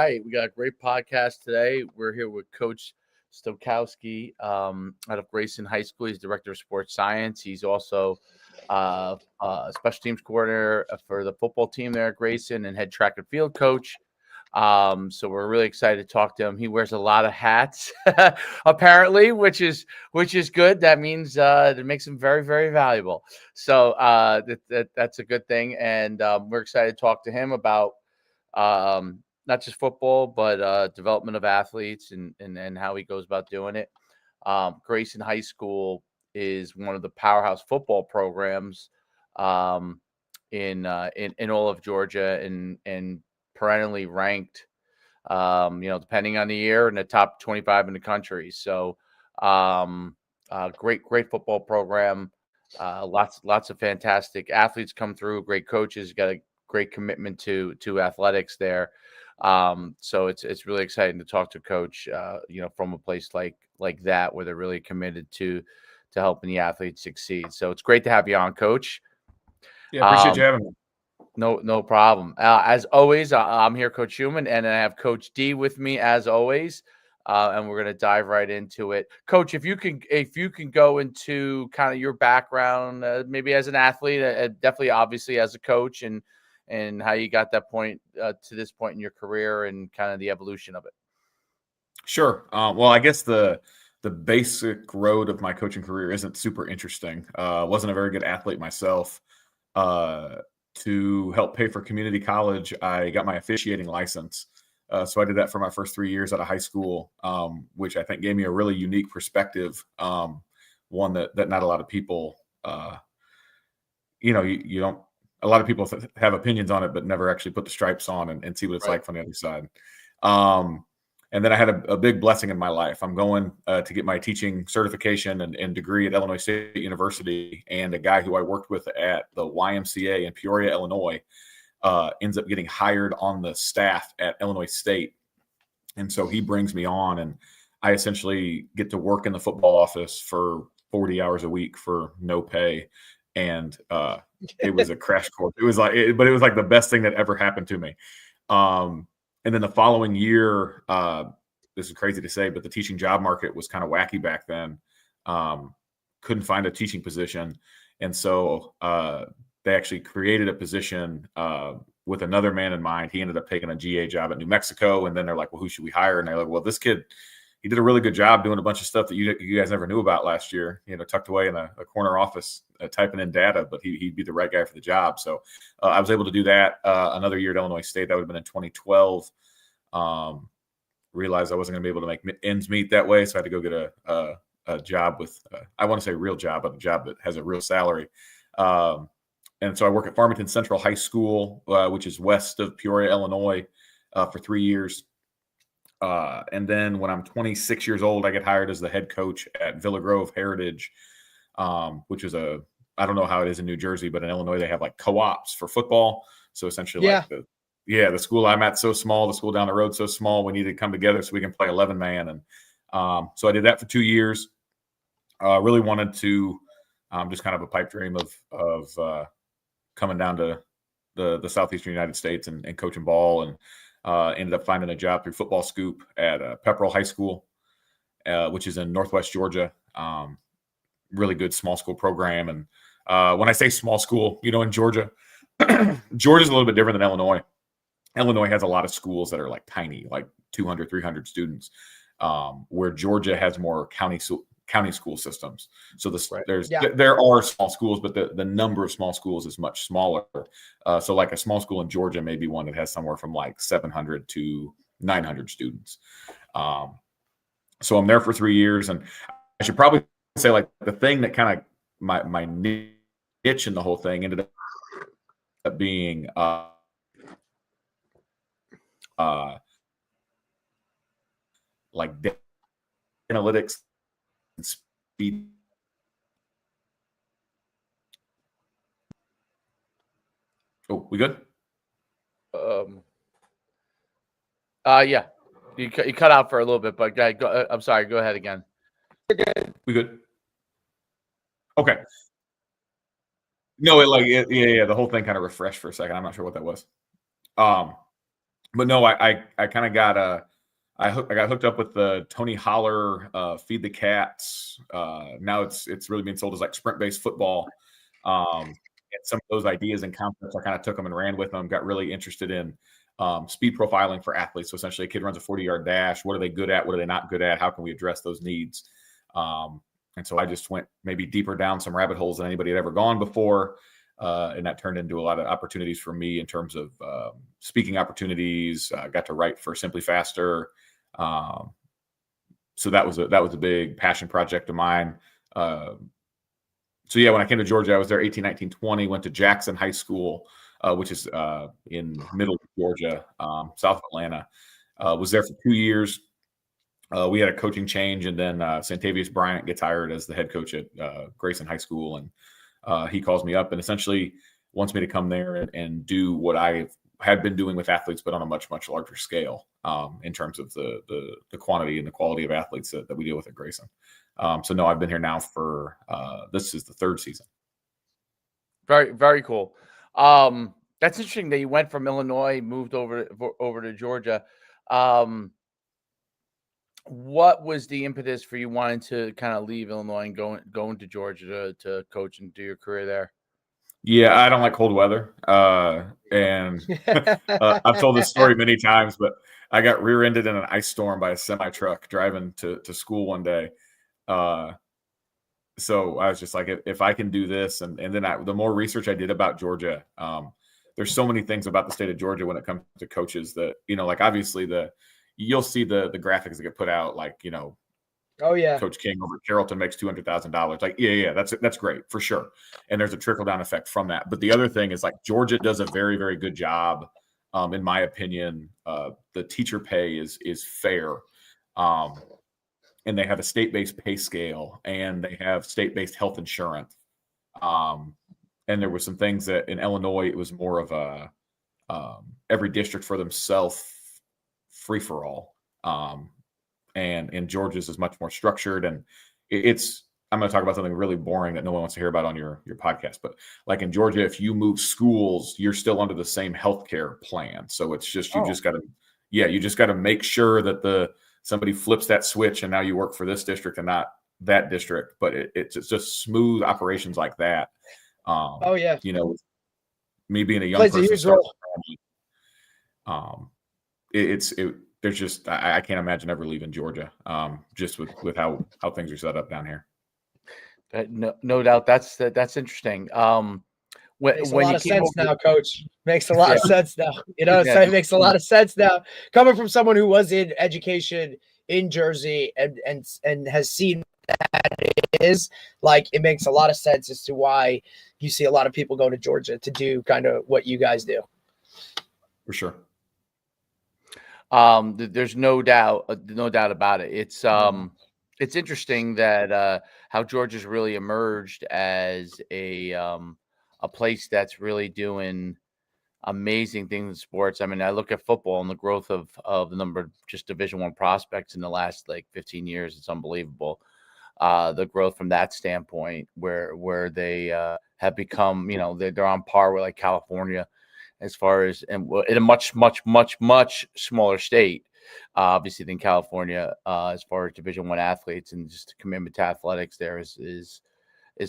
right. We got a great podcast today. We're here with Coach Stokowski out of Grayson High School. He's Director of Sports Science. He's also special teams coordinator for the football team there at Grayson and head track and field coach. So we're really excited to talk to him. He wears a lot of hats, apparently, which is good. That means it makes him very, very valuable. So that's a good thing. And we're excited to talk to him about not just football, but development of athletes and how he goes about doing it. Grayson High School is one of the powerhouse football programs in all of Georgia and perennially ranked, depending on the year, in the top 25 in the country. So great football program. Lots of fantastic athletes come through, great coaches, got a great commitment to athletics there. So it's really exciting to talk to Coach, from a place like that where they're really committed to helping the athletes succeed. So it's great to have you on, Coach. Yeah, appreciate you having me. No problem. As always, I'm here, Coach Schumann, and I have Coach D with me as always. And we're going to dive right into it. Coach, if you can go into kind of your background, maybe as an athlete, definitely obviously as a coach, and how you got that point to this point in your career and kind of the evolution of it. Sure. Well, I guess the basic road of my coaching career isn't super interesting. Wasn't a very good athlete myself. To help pay for community college, I got my officiating license. So I did that for my first 3 years out of high school, which I think gave me a really unique perspective. One that not a lot of people, you don't. A lot of people have opinions on it, but never actually put the stripes on and see what it's like from the other side. And then I had a big blessing in my life. I'm going to get my teaching certification and degree at Illinois State University. And a guy who I worked with at the YMCA in Peoria, Illinois, ends up getting hired on the staff at Illinois State. And so he brings me on, and I essentially get to work in the football office for 40 hours a week for no pay. And it was a crash course. It was like the best thing that ever happened to me. And then the following year, this is crazy to say, but the teaching job market was kind of wacky back then. Couldn't find a teaching position. And so they actually created a position with another man in mind. He ended up taking a GA job at New Mexico. And then they're like, well, who should we hire? And they're like, well, this kid, he did a really good job doing a bunch of stuff that you guys never knew about last year, tucked away in a corner office typing in data, but he'd be the right guy for the job. So I was able to do that another year at Illinois State. That would have been in 2012. Realized I wasn't going to be able to make ends meet that way. So I had to go get a job with, I want to say a real job, but a job that has a real salary. And so I work at Farmington Central High School, which is west of Peoria, Illinois, for 3 years. And then when I'm 26 years old, I get hired as the head coach at Villa Grove Heritage, which is I don't know how it is in New Jersey, but in Illinois, they have like co-ops for football. So essentially the school I'm at so small, the school down the road so small, we need to come together so we can play 11-man. And so I did that for 2 years. Really wanted to just kind of a pipe dream of coming down to the southeastern United States and coaching ball, and ended up finding a job through Football Scoop at Pepperell High School, which is in Northwest Georgia. Really good small school program. And when I say small school, in Georgia, Georgia's a little bit different than Illinois. Illinois has a lot of schools that are like tiny, like 200, 300 students, where Georgia has more county school systems. So there are small schools, but the number of small schools is much smaller. So like a small school in Georgia may be one that has somewhere from like 700 to 900 students. So I'm there for 3 years, and I should probably say like the thing that kind of my niche in the whole thing ended up being like analytics and speed. Oh, we good? Yeah, you cut out for a little bit, but go, I'm sorry. Go ahead again. We good? Okay. No, the whole thing kind of refreshed for a second. I'm not sure what that was. but no, I kind of got I got hooked up with the Tony Holler Feed the Cats. Now it's really being sold as like sprint based football. And some of those ideas and concepts, I kind of took them and ran with them. Got really interested in speed profiling for athletes. So essentially, a kid runs a 40-yard dash. What are they good at? What are they not good at? How can we address those needs? And so I just went maybe deeper down some rabbit holes than anybody had ever gone before. And that turned into a lot of opportunities for me in terms of speaking opportunities. Got to write for Simply Faster. So that was a big passion project of mine. So yeah, when I came to Georgia, I was there 18, 19, 20, went to Jackson High School, which is in middle Georgia, south of Atlanta. Was there for 2 years. We had a coaching change, and then Santavius Bryant gets hired as the head coach at Grayson High School, and he calls me up and essentially wants me to come there and do what I had been doing with athletes, but on a much, much larger scale in terms of the quantity and the quality of athletes that we deal with at Grayson. So no, I've been here now for this is the 3rd season. Very, very cool. That's interesting that you went from Illinois, moved over to Georgia. What was the impetus for you wanting to kind of leave Illinois and going to Georgia to coach and do your career there? Yeah, I don't like cold weather. And I've told this story many times, but I got rear-ended in an ice storm by a semi-truck driving to school one day. So I was just like, if I can do this, and then the more research I did about Georgia, there's so many things about the state of Georgia when it comes to coaches that, like obviously you'll see the graphics that get put out, like, oh yeah, Coach King over at Carrollton makes $200,000. Like, yeah, that's great for sure. And there's a trickle down effect from that. But the other thing is, like, Georgia does a very, very good job, in my opinion. The teacher pay is fair, and they have a state-based pay scale, and they have state-based health insurance. And there were some things that in Illinois it was more of a every district for themselves, free for all. And in Georgia's is much more structured, and I'm going to talk about something really boring that no one wants to hear about on your podcast. But like in Georgia, if you move schools, you're still under the same healthcare plan. So it's just, you just got to make sure that somebody flips that switch and now you work for this district and not that district. But it's just smooth operations like that. Oh yeah. Me being a young Plays person, a huge role. There's just, I can't imagine ever leaving Georgia, just with how things are set up down here. No doubt. That's interesting. Makes a lot of sense now, Coach. Makes a lot of sense now. It makes a lot of sense now. Coming from someone who was in education in Jersey and has seen that it is, like, it makes a lot of sense as to why you see a lot of people go to Georgia to do kind of what you guys do. For sure. There's no doubt about it. It's interesting that how Georgia's really emerged as a place that's really doing amazing things in sports. I mean, I look at football and the growth of the number of just Division I prospects in the last 15 years. It's unbelievable. The growth from that standpoint, where they have become, they're on par with California, as far as, and in a much, much, much, much smaller state, obviously, than California, as far as Division I athletes, and just commitment to athletics there is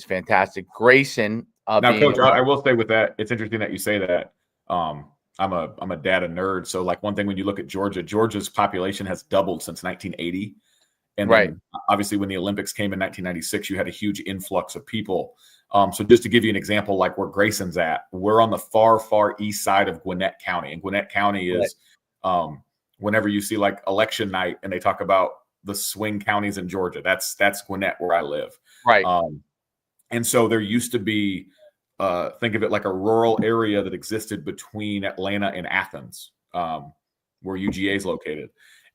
fantastic. Grayson. Now, Coach, I will say with that, it's interesting that you say that. I'm a data nerd, so one thing when you look at Georgia's population has doubled since 1980, and then obviously when the Olympics came in 1996, you had a huge influx of people. So just to give you an example, like where Grayson's at, we're on the far, far east side of Gwinnett County. And Gwinnett County is, whenever you see election night and they talk about the swing counties in Georgia, that's Gwinnett where I live. Right. And so there used to be, think of it like a rural area that existed between Atlanta and Athens, where UGA is located.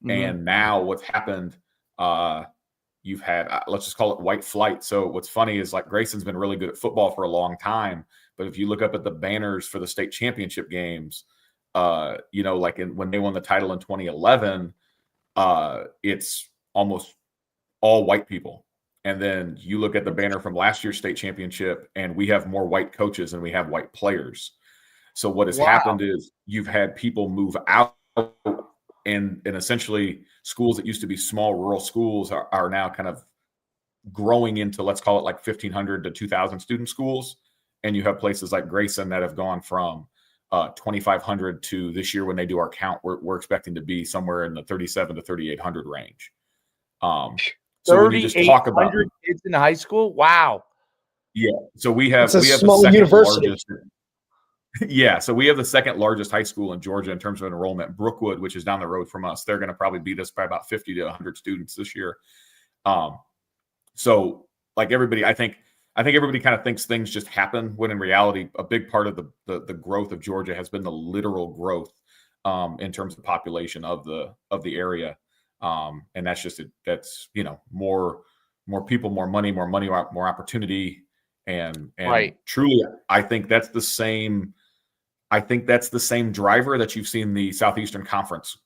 Mm-hmm. And now what's happened, you've had, let's just call it white flight. So what's funny is Grayson's been really good at football for a long time. But if you look up at the banners for the state championship games, when they won the title in 2011, it's almost all white people. And then you look at the banner from last year's state championship, and we have more white coaches than we have white players. So what has happened is you've had people move out and essentially schools that used to be small rural schools are now kind of growing into, let's call it like 1,500 to 2,000 student schools. And you have places like Grayson that have gone from 2,500 to this year when they do our count, we're expecting to be somewhere in the 37 to 3,800 range. So when you just talk about kids in high school, wow. Yeah. So we have the second university. Largest. Yeah. So we have the second largest high school in Georgia in terms of enrollment. Brookwood, which is down the road from us, they're going to probably beat us by about 50 to 100 students this year. So like everybody, I think everybody kind of thinks things just happen when in reality, a big part of the growth of Georgia has been the literal growth in terms of population of the area. And that's just, that's, more people, more money, more opportunity. And right. Truly, I think that's the same driver that you've seen the Southeastern Conference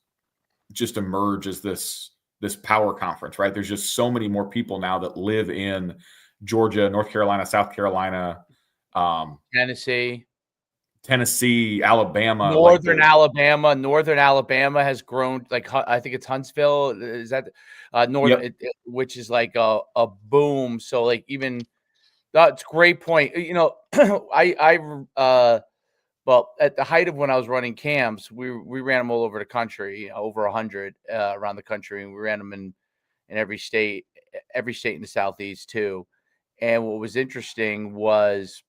just emerge as this power conference, right? There's just so many more people now that live in Georgia, North Carolina, South Carolina, Tennessee, Alabama, Northern Alabama has grown. Like, I think it's Huntsville. Is that Northern, yep. Which is like a boom. So like, even that's a great point. Well, at the height of when I was running camps, we ran them all over the country, over 100 around the country, and we ran them in every state in the Southeast too. And what was interesting was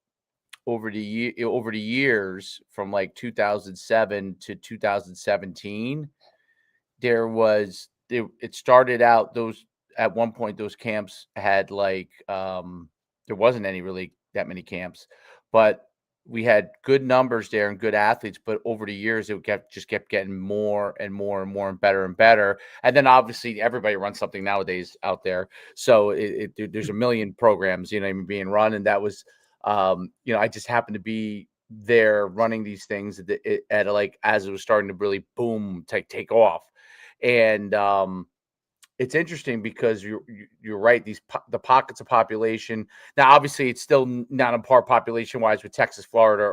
over the years, from like 2007 to 2017, it started out, at one point those camps had like there wasn't really that many camps, but we had good numbers there and good athletes, but over the years it kept getting more and more and more and better and better. And then obviously everybody runs something nowadays out there, so there's a million programs being run. And that was I just happened to be there running these things at like as it was starting to really boom, take off. And it's interesting because you're right. The pockets of population. Now, obviously, it's still not on par population wise with Texas, Florida,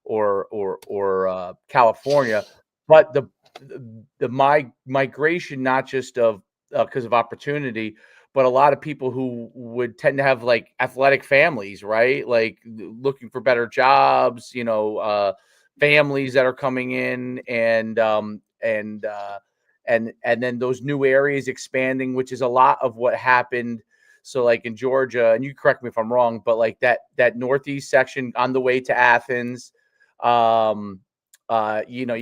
or California, but the migration, not just of because of opportunity, but a lot of people who would tend to have like athletic families, right? Like looking for better jobs, families that are coming in, and then those new areas expanding, which is a lot of what happened. So like in Georgia, and you correct me if I'm wrong, but like that Northeast section on the way to Athens, you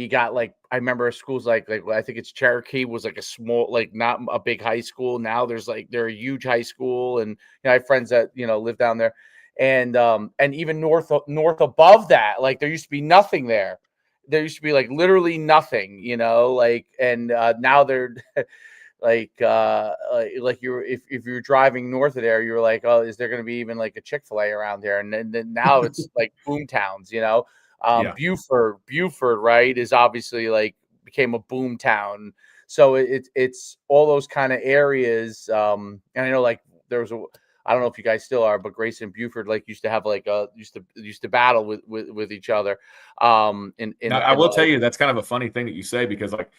got like, I remember schools like I think it's Cherokee was like a small, like not a big high school. Now they're a huge high school. And I have friends that, live down there, and even north above that, like there used to be nothing there. There used to be like literally nothing, and now they're like if you're driving north of there, you're like, oh, is there going to be even like a Chick-fil-A around there? And then now it's like boom towns, Yeah. Buford, right, is obviously like became a boom town. So it's all those kind of areas. And I know like I don't know if you guys still are, but Grayson and Buford like used to have like used to battle with each other. I will tell you, that's kind of a funny thing that you say, because like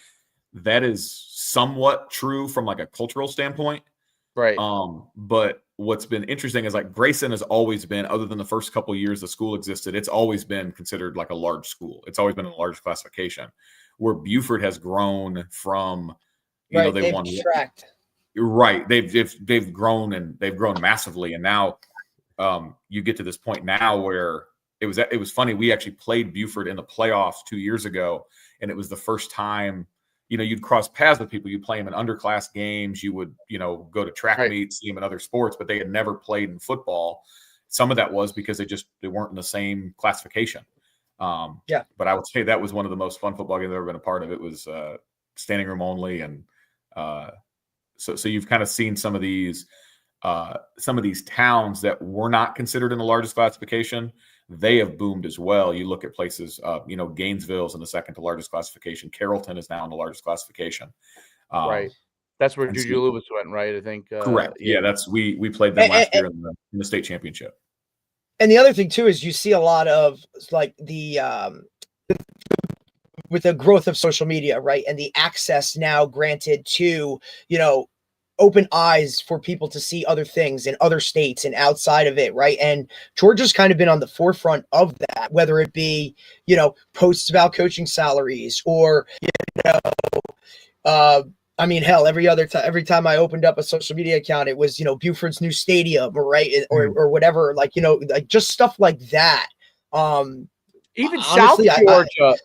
that is somewhat true from like a cultural standpoint, right? But what's been interesting is like Grayson has always been, other than the first couple of years the school existed, it's always been considered like a large school. It's always been a large classification. Where Buford has grown from, they won. Right. They've grown, and they've grown massively. And now you get to this point now where it was funny. We actually played Buford in the playoffs 2 years ago. And it was the first time, you'd cross paths with people. You'd play them in underclass games. You would, go to track meets, see them in other sports, but they had never played in football. Some of that was because they weren't in the same classification. But I would say that was one of the most fun football games I've ever been a part of. It was standing room only. And so you've kind of seen some of these towns that were not considered in the largest classification. They have boomed as well. You look at places, Gainesville's in the second to largest classification. Carrollton is now in the largest classification. Right. That's where Juju Lewis went, right? I think. Correct. Yeah, that's we played them last year in the state championship. And the other thing too is you see a lot of like with the growth of social media, right, and the access now granted to, open eyes for people to see other things in other states and outside of it, right? And Georgia's kind of been on the forefront of that, whether it be, posts about coaching salaries or, hell, every time I opened up a social media account, it was, Buford's new stadium, right? Or whatever, like just stuff like that. Even honestly,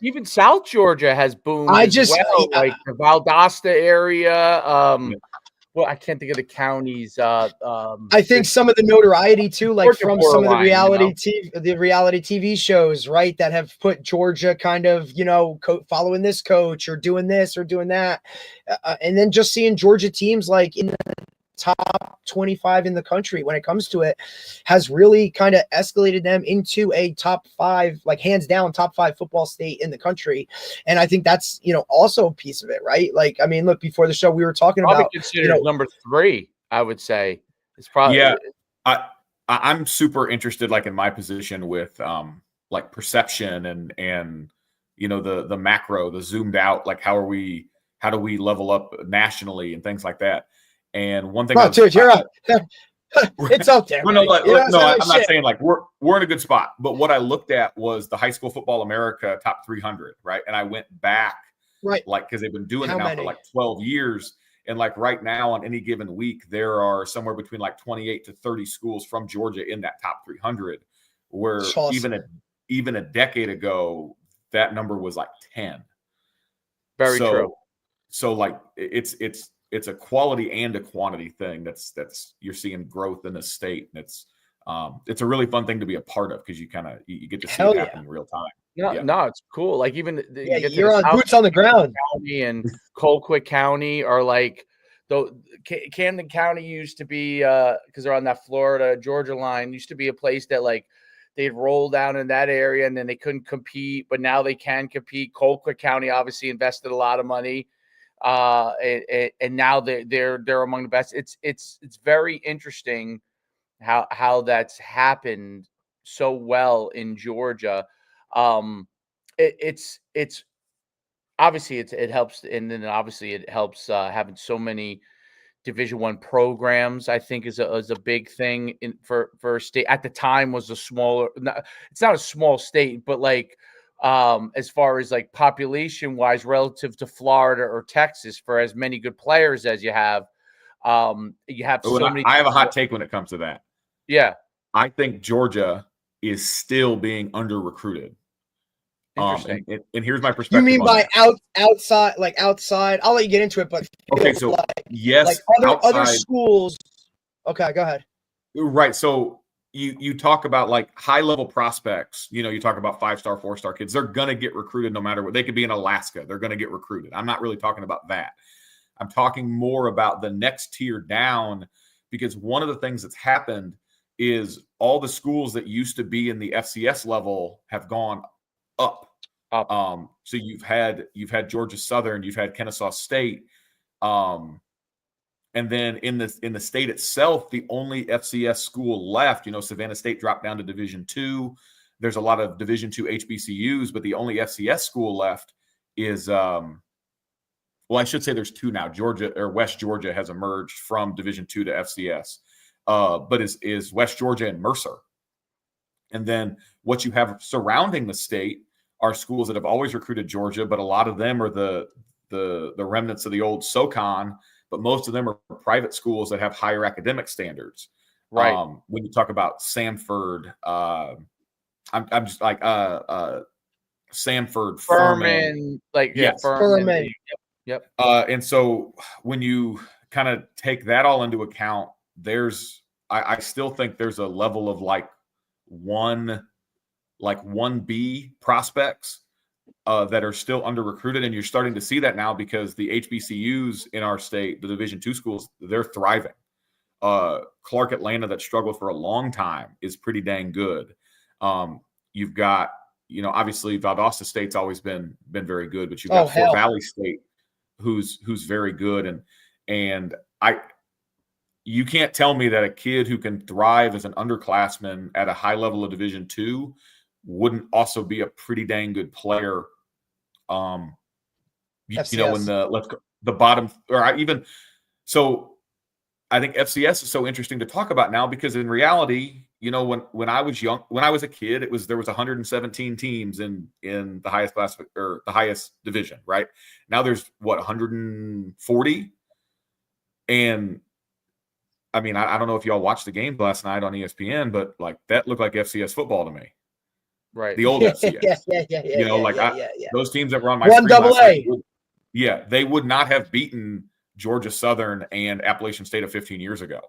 even South Georgia has boomed like the Valdosta area. Well, I can't think of the counties. I think some of the notoriety too, like from some of the reality TV shows, right, that have put Georgia kind of, following this coach or doing this or doing that, and then just seeing Georgia teams like in the top 25 in the country when it comes to it has really kind of escalated them into a top 5, like hands down top 5 football state in the country. And I think that's, also a piece of it, right? Like, I mean, look, before the show, we were talking about considered number 3, I would say. It's probably, I'm super interested, like in my position with, like perception and, the macro, the zoomed out, like how do we level up nationally and things like that. And one thing, you're up. It's out there. I'm not saying like we're in a good spot, but what I looked at was the High School Football America top 300, right? And I went back, right, like because they've been doing it now for like 12 years, and like right now on any given week there are somewhere between like 28 to 30 schools from Georgia in that top 300, where awesome. even a decade ago that number was like 10. Very true. So like it's a quality and a quantity thing. That's you're seeing growth in the state. And it's a really fun thing to be a part of because you get to see it happen in real time. No, it's cool. Like even you're on boots on the ground. County and Colquitt County are like Camden County used to be because they're on that Florida Georgia line, used to be a place that like they'd roll down in that area and then they couldn't compete, but now they can compete. Colquitt County obviously invested a lot of money. And now they're among the best. It's very interesting how that's happened so well in Georgia. It's obviously it helps, and then obviously it helps having so many Division I programs. I think is a big thing for a state at the time. Was a smaller. It's not a small state, but like. As far as like population wise relative to Florida or Texas, for as many good players as you have so many. I have a hot take when it comes to that. Yeah. I think Georgia is still being under recruited. Interesting. And here's my perspective. You mean by outside? I'll let you get into it, but okay. So yes, like other schools. Okay, go ahead. Right. So you talk about like high level prospects, you talk about 5-star, 4-star kids, they're going to get recruited no matter what. They could be in Alaska. They're going to get recruited. I'm not really talking about that. I'm talking more about the next tier down, because one of the things that's happened is all the schools that used to be in the FCS level have gone up. So you've had Georgia Southern, you've had Kennesaw State, and then in the state itself, the only FCS school left, Savannah State dropped down to Division II. There's a lot of Division II HBCUs, but the only FCS school left is, I should say there's 2 now. Georgia or West Georgia has emerged from Division II to FCS, but is West Georgia and Mercer. And then what you have surrounding the state are schools that have always recruited Georgia, but a lot of them are the remnants of the old SoCon. But most of them are private schools that have higher academic standards. Right. When you talk about Samford, I'm just like Samford, Furman, Furman. Yep. And so when you kind of take that all into account, I still think there's a level of like 1B prospects that are still under recruited, and you're starting to see that now because the HBCUs in our state, the Division II schools, they're thriving. Clark Atlanta, that struggled for a long time, is pretty dang good. You've got, obviously Valdosta State's always been very good, but you've got Fort Valley State, who's very good, and you can't tell me that a kid who can thrive as an underclassman at a high level of Division II wouldn't also be a pretty dang good player You know, when the bottom, or even so, I think FCS is so interesting to talk about now because in reality, you know, when I was young, when I was a kid, there was 117 teams in the highest class or the highest division, right? Now there's 140, and I mean, I don't know if y'all watched the game last night on ESPN, but like that looked like FCS football to me. Right. The old FCS. You know, those teams that were on my screen last night, they would not have beaten Georgia Southern and Appalachian State of 15 years ago.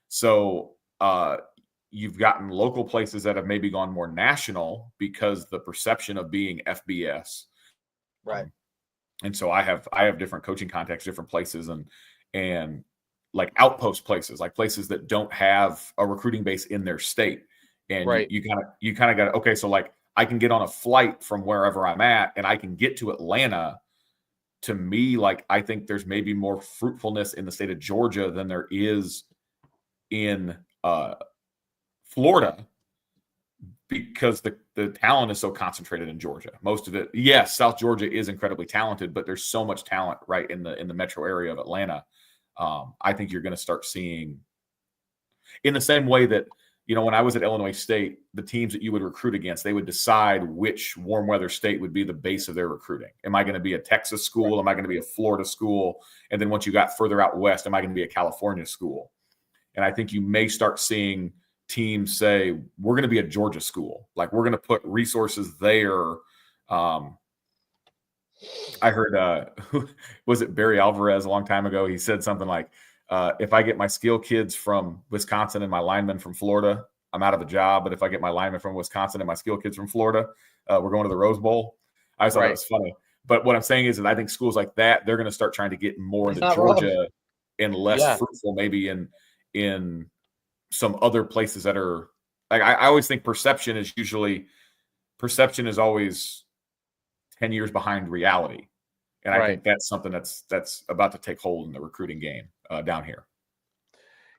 So you've gotten local places that have maybe gone more national because the perception of being FBS. Right. And so I have different coaching contacts, different places and like outpost places, like places that don't have a recruiting base in their state. And you kind of got, okay, so like I can get on a flight from wherever I'm at and I can get to Atlanta. To me, like I think there's maybe more fruitfulness in the state of Georgia than there is in Florida because the talent is so concentrated in Georgia. Most of it, yes, South Georgia is incredibly talented, but there's so much talent right in the metro area of Atlanta. I think you're going to start seeing in the same way that, you know, when I was at Illinois State, the teams that you would recruit against, they would decide which warm weather state would be the base of their recruiting. Am I going to be a Texas school? Am I going to be a Florida school? And then once you got further out west, am I going to be a California school? And I think you may start seeing teams say, we're going to be a Georgia school. Like we're going to put resources there. I heard, was it Barry Alvarez a long time ago? He said something like, if I get my skill kids from Wisconsin and my linemen from Florida, I'm out of a job. But if I get my linemen from Wisconsin and my skill kids from Florida, we're going to the Rose Bowl. I just thought that was funny. But what I'm saying is that I think schools like that, they're going to start trying to get more into Georgia and less fruitful maybe in some other places that are like, I always think perception is always 10 years behind reality. And I think that's something that's about to take hold in the recruiting game down here.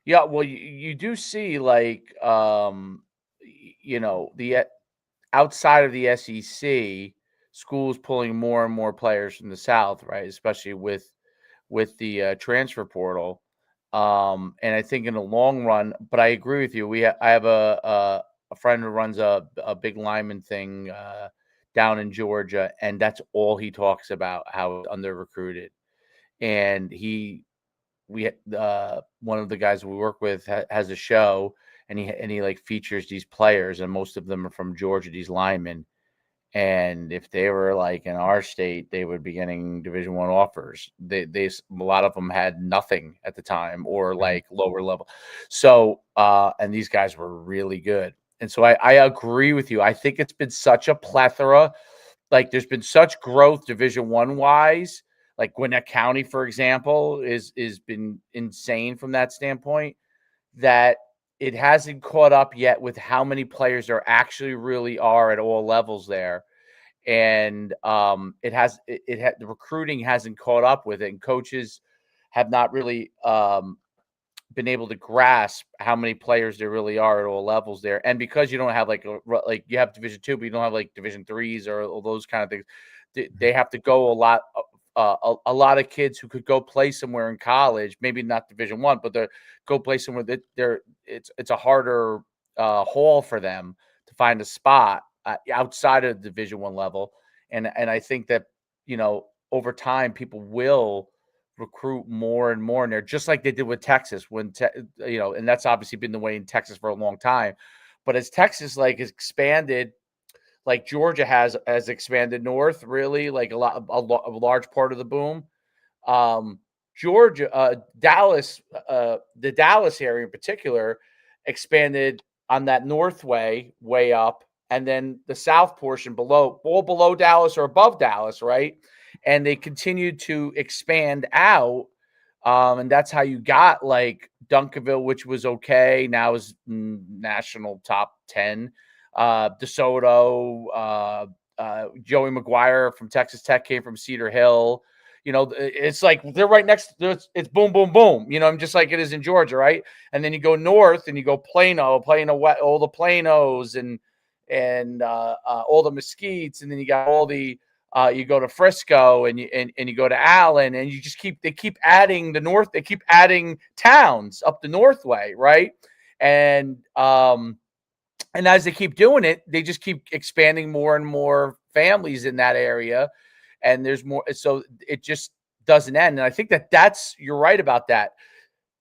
Yeah, well, you do see like you know, the outside of the SEC, schools pulling more and more players from the South, right? Especially with the transfer portal. And I think in the long run, but I agree with you. I have a friend who runs a big lineman thing down in Georgia, and that's all he talks about, how it's under recruited. And one of the guys we work with has a show, and he like features these players, and most of them are from Georgia, these linemen. And if they were like in our state, they would be getting Division I offers. A lot of them had nothing at the time or like lower level. So, and these guys were really good. And so I agree with you. I think it's been such a plethora. Like there's been such growth Division I wise. Like Gwinnett County, for example, is been insane from that standpoint, that it hasn't caught up yet with how many players there actually really are at all levels there. And the recruiting hasn't caught up with it, and coaches have not really been able to grasp how many players there really are at all levels there. And because you don't have like you have Division II, but you don't have like Division IIIs or all those kind of things, they have to go a lot of kids who could go play somewhere in college, maybe not Division I, but they go play somewhere that it's a harder haul for them to find a spot outside of the Division I level. And I think that, you know, over time people will recruit more and more in there, just like they did with Texas you know, and that's obviously been the way in Texas for a long time. But as Texas like has expanded, like Georgia has expanded north, really, like a large part of the boom. Georgia, Dallas, the Dallas area in particular, expanded on that north way up, and then the south portion below Dallas or above Dallas, right? And they continued to expand out, and that's how you got like Duncanville, which was okay, now is national top 10. DeSoto, Joey McGuire from Texas Tech came from Cedar Hill. You know, it's like they're right next to it's boom, boom, boom. You know, I'm just like it is in Georgia, right? And then you go north and you go Plano, all the Planos and all the Mesquites, and then you got all the you go to Frisco, and you go to Allen, and you just they keep adding they keep adding towns up the Northway, right? And as they keep doing it, they just keep expanding more and more families in that area, and there's more. So it just doesn't end. And I think you're right about that.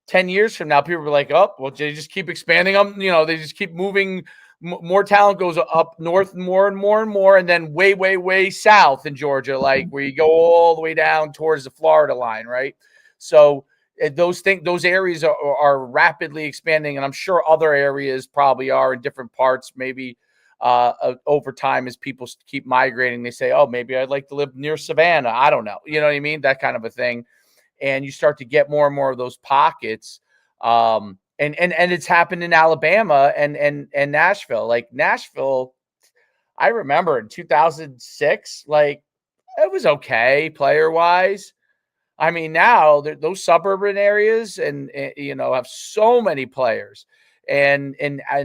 10 years from now, people are like, oh, well, they just keep expanding them. They just keep moving. More talent goes up north more and more and more, and then way, way, way south in Georgia, like where you go all the way down towards the Florida line, right? So those areas are rapidly expanding, and I'm sure other areas probably are in different parts. Maybe over time, as people keep migrating, they say, oh, maybe I'd like to live near Savannah. I don't know. You know what I mean? That kind of a thing. And you start to get more and more of those pockets. And it's happened in Alabama and Nashville. Like Nashville, I remember in 2006, like it was okay player wise. I mean, now those suburban areas and have so many players, and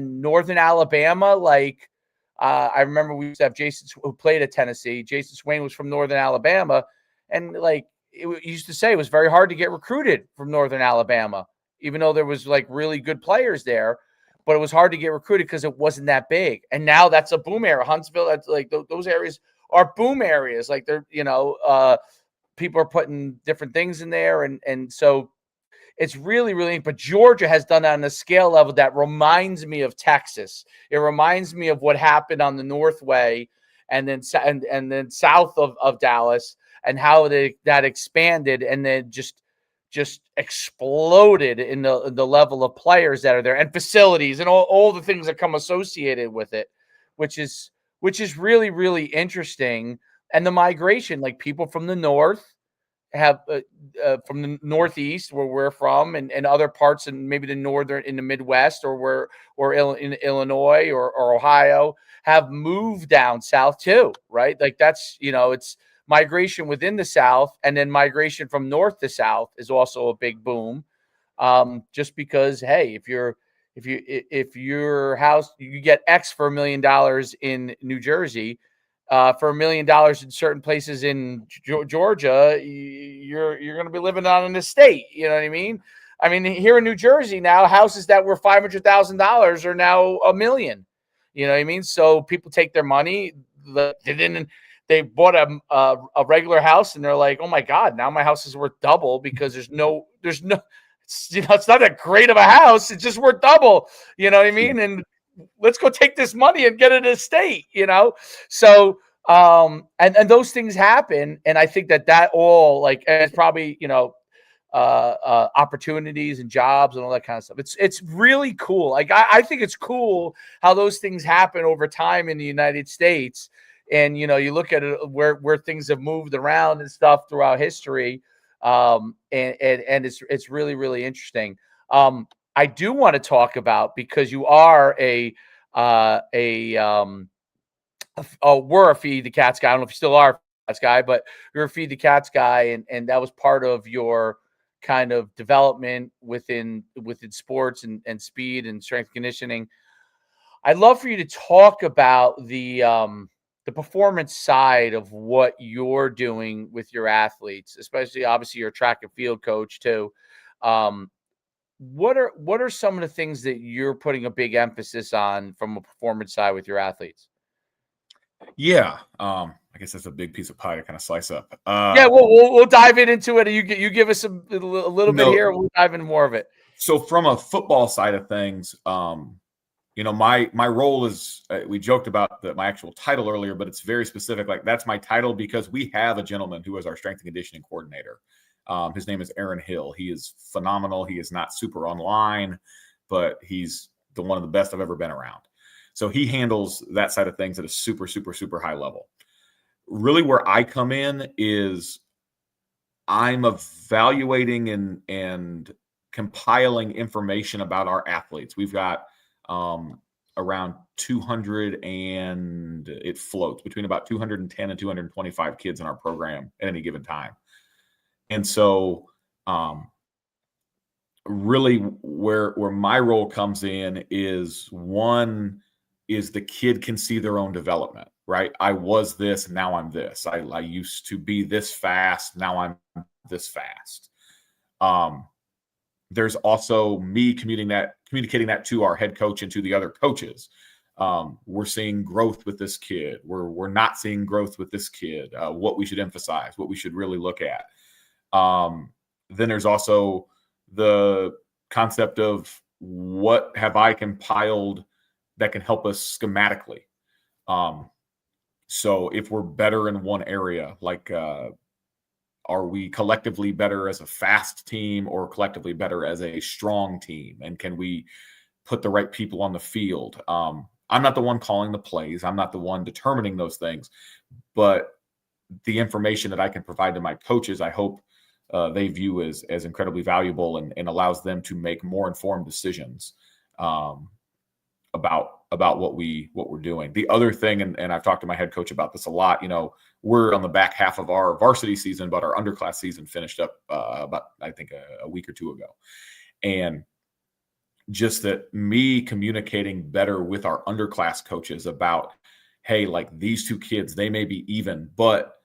northern Alabama, like I remember we used to have Jason, who played at Tennessee. Jason Swain was from northern Alabama, and like it used to say, it was very hard to get recruited from northern Alabama, even though there was like really good players there, but it was hard to get recruited because it wasn't that big. And now that's a boom area. Huntsville, that's like those areas are boom areas. Like they're, people are putting different things in there. And so it's really, really, but Georgia has done that on a scale level that reminds me of Texas. It reminds me of what happened on the Northway and then south of Dallas, and how that expanded and then just exploded in the level of players that are there and facilities and all the things that come associated with it, which is really, really interesting. And the migration, like people from the north have from the Northeast, where we're from, and other parts, and maybe the northern in the Midwest, or in Illinois or Ohio, have moved down south too, right? Like that's, it's migration within the South, and then migration from north to south is also a big boom. Just because, hey, if your house, you get X for $1 million in New Jersey, for $1 million in certain places in Georgia, you're going to be living on an estate. You know what I mean? I mean, here in New Jersey now, houses that were $500,000 are now $1 million. You know what I mean? So people take their money. They bought a regular house, and they're like, oh my God, now my house is worth double because there's no, it's not that great of a house. It's just worth double. You know what I mean? And let's go take this money and get an estate, So, and those things happen. And I think that all, like, it's probably, opportunities and jobs and all that kind of stuff. It's really cool. Like, I think it's cool how those things happen over time in the United States. And, you look at it where things have moved around and stuff throughout history. And it's really, really interesting. I do want to talk about, because you are we're a Feed the Cats guy. I don't know if you still are a Cats guy, but you're a Feed the Cats guy, and that was part of your kind of development within sports and speed and strength conditioning. I'd love for you to talk about the performance side of what you're doing with your athletes, especially, obviously, you're a track and field coach too. What are some of the things that you're putting a big emphasis on from a performance side with your athletes? Yeah. I guess that's a big piece of pie to kind of slice up. Yeah, we'll dive into it. You give us a little bit here. We'll dive into more of it. So from a football side of things, my role is, we joked about my actual title earlier, but it's very specific. Like, that's my title because we have a gentleman who is our strength and conditioning coordinator. His name is Aaron Hill. He is phenomenal. He is not super online, but he's one of the best I've ever been around. So he handles that side of things at a super, super, super high level. Really, where I come in is I'm evaluating and compiling information about our athletes. We've got around 200, and it floats between about 210 and 225 kids in our program at any given time. And so really where my role comes in is, one is the kid can see their own development. right? I was this, now I'm this. I used to be this fast, now I'm this fast. There's also me communicating that to our head coach and to the other coaches. We're seeing growth with this kid. We're not seeing growth with this kid. What we should emphasize, what we should really look at. Then there's also the concept of what have I compiled that can help us schematically. So if we're better in one area, like are we collectively better as a fast team or collectively better as a strong team? And can we put the right people on the field? I'm not the one calling the plays. I'm not the one determining those things, but the information that I can provide to my coaches, I hope they view as incredibly valuable and allows them to make more informed decisions about what we're doing. The other thing, and I've talked to my head coach about this a lot, we're on the back half of our varsity season, but our underclass season finished up about, I think, a week or two ago. And just that me communicating better with our underclass coaches about, hey, like these two kids, they may be even, but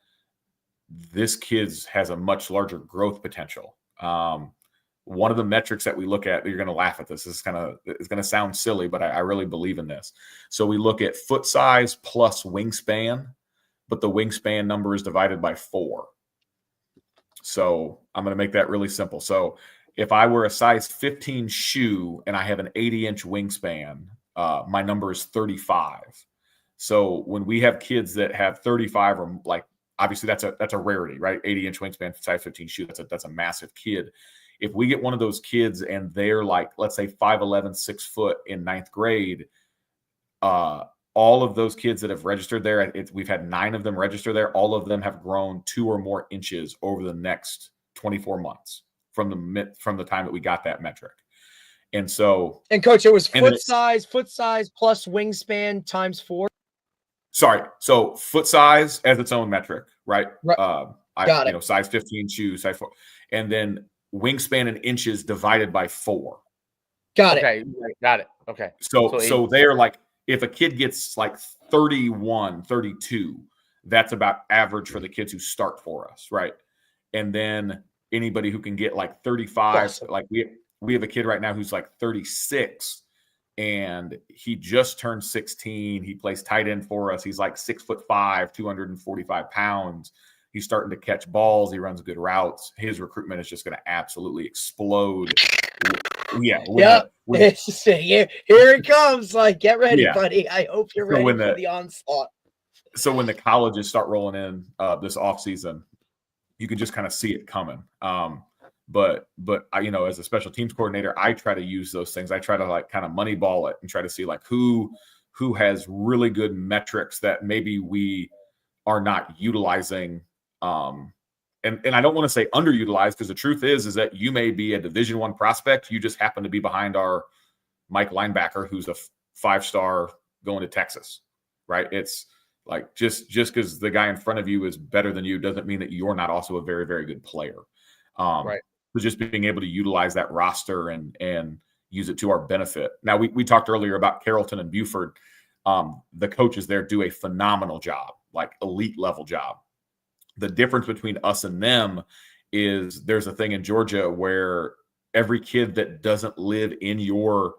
this kid's has a much larger growth potential. One of the metrics that we look at, you're going to laugh at this. It's going to sound silly, but I really believe in this. So we look at foot size plus wingspan, but the wingspan number is divided by 4. So I'm going to make that really simple. So if I were a size 15 shoe and I have an 80-inch wingspan, my number is 35. So when we have kids that have 35 or like, obviously that's a rarity, right? 80-inch wingspan, size 15 shoe. That's a massive kid. If we get one of those kids and they're like, let's say 5'11", 6 foot in 9th grade, all of those kids that have registered there, we've had 9 of them register there. All of them have grown 2 or more inches over the next 24 months from the time that we got that metric. And so, and coach, it was foot size plus wingspan times 4. Sorry. So foot size as its own metric, right? Got it. Size 15 shoes, size 4. And then wingspan in inches divided by 4. Got it. Got it. Okay. So they're like, if a kid gets like 31, 32, that's about average for the kids who start for us, right? And then anybody who can get like 35, awesome. Like we have a kid right now who's like 36 and he just turned 16. He plays tight end for us. He's like 6'5", 245 pounds. He's starting to catch balls. He runs good routes. His recruitment is just going to absolutely explode. Yeah. Here it comes. Like, get ready, buddy. I hope you're ready for the onslaught. So when the colleges start rolling in this offseason, you can just kind of see it coming. But I, as a special teams coordinator, I try to use those things. I try to like kind of moneyball it and try to see like who has really good metrics that maybe we are not utilizing. And I don't want to say underutilized, because the truth is that you may be a Division I prospect. You just happen to be behind our Mike linebacker, who's a 5-star going to Texas, right? It's like just because the guy in front of you is better than you doesn't mean that you're not also a very, very good player. Right. So just being able to utilize that roster and use it to our benefit. Now we talked earlier about Carrollton and Buford. The coaches there do a phenomenal job, like elite level job. The difference between us and them is there's a thing in Georgia where every kid that doesn't live in your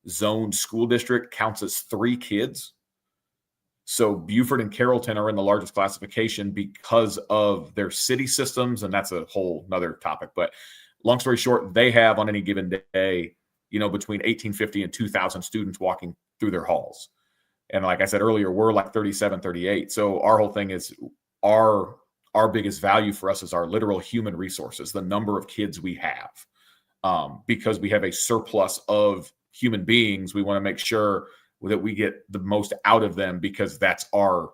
zoned school district counts as 3 kids. So Buford and Carrollton are in the largest classification because of their city systems, and that's a whole nother topic. But long story short, they have on any given day, between 1,850 and 2,000 students walking through their halls. And like I said earlier, we're like 37, 38. So our whole thing is our biggest value for us is our literal human resources, the number of kids we have. Because we have a surplus of human beings, we want to make sure that we get the most out of them, because that's our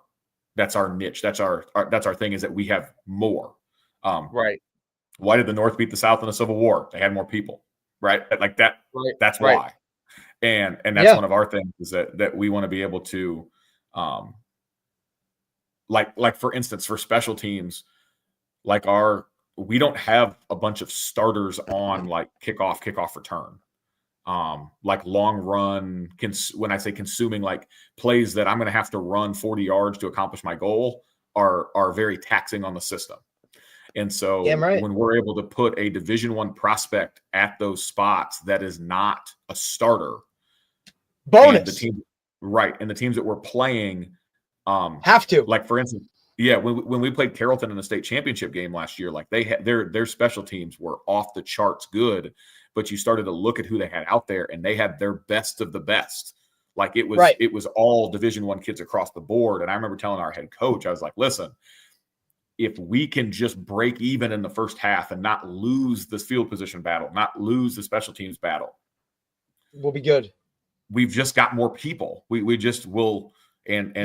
niche. That's our thing, is that we have more. Right. Why did the North beat the South in the Civil War? They had more people, right? Like that. Right. That's why. And that's one of our things, is that we want to be able to, like for instance, for special teams, we don't have a bunch of starters on like kickoff return. like long run, when I say consuming, like plays that I'm going to have to run 40 yards to accomplish my goal are very taxing on the system. And so when we're able to put a Division I prospect at those spots that is not a starter, bonus, and the team, and the teams that we're playing have to, like, for instance, when we played Carrollton in the state championship game last year, like they had their special teams were off the charts good, but you started to look at who they had out there, and they had their best of the best. Like it was all Division I kids across the board. And I remember telling our head coach, I was like, listen, if we can just break even in the first half and not lose this field position battle, not lose the special teams battle, we'll be good. We've just got more people. We just will. And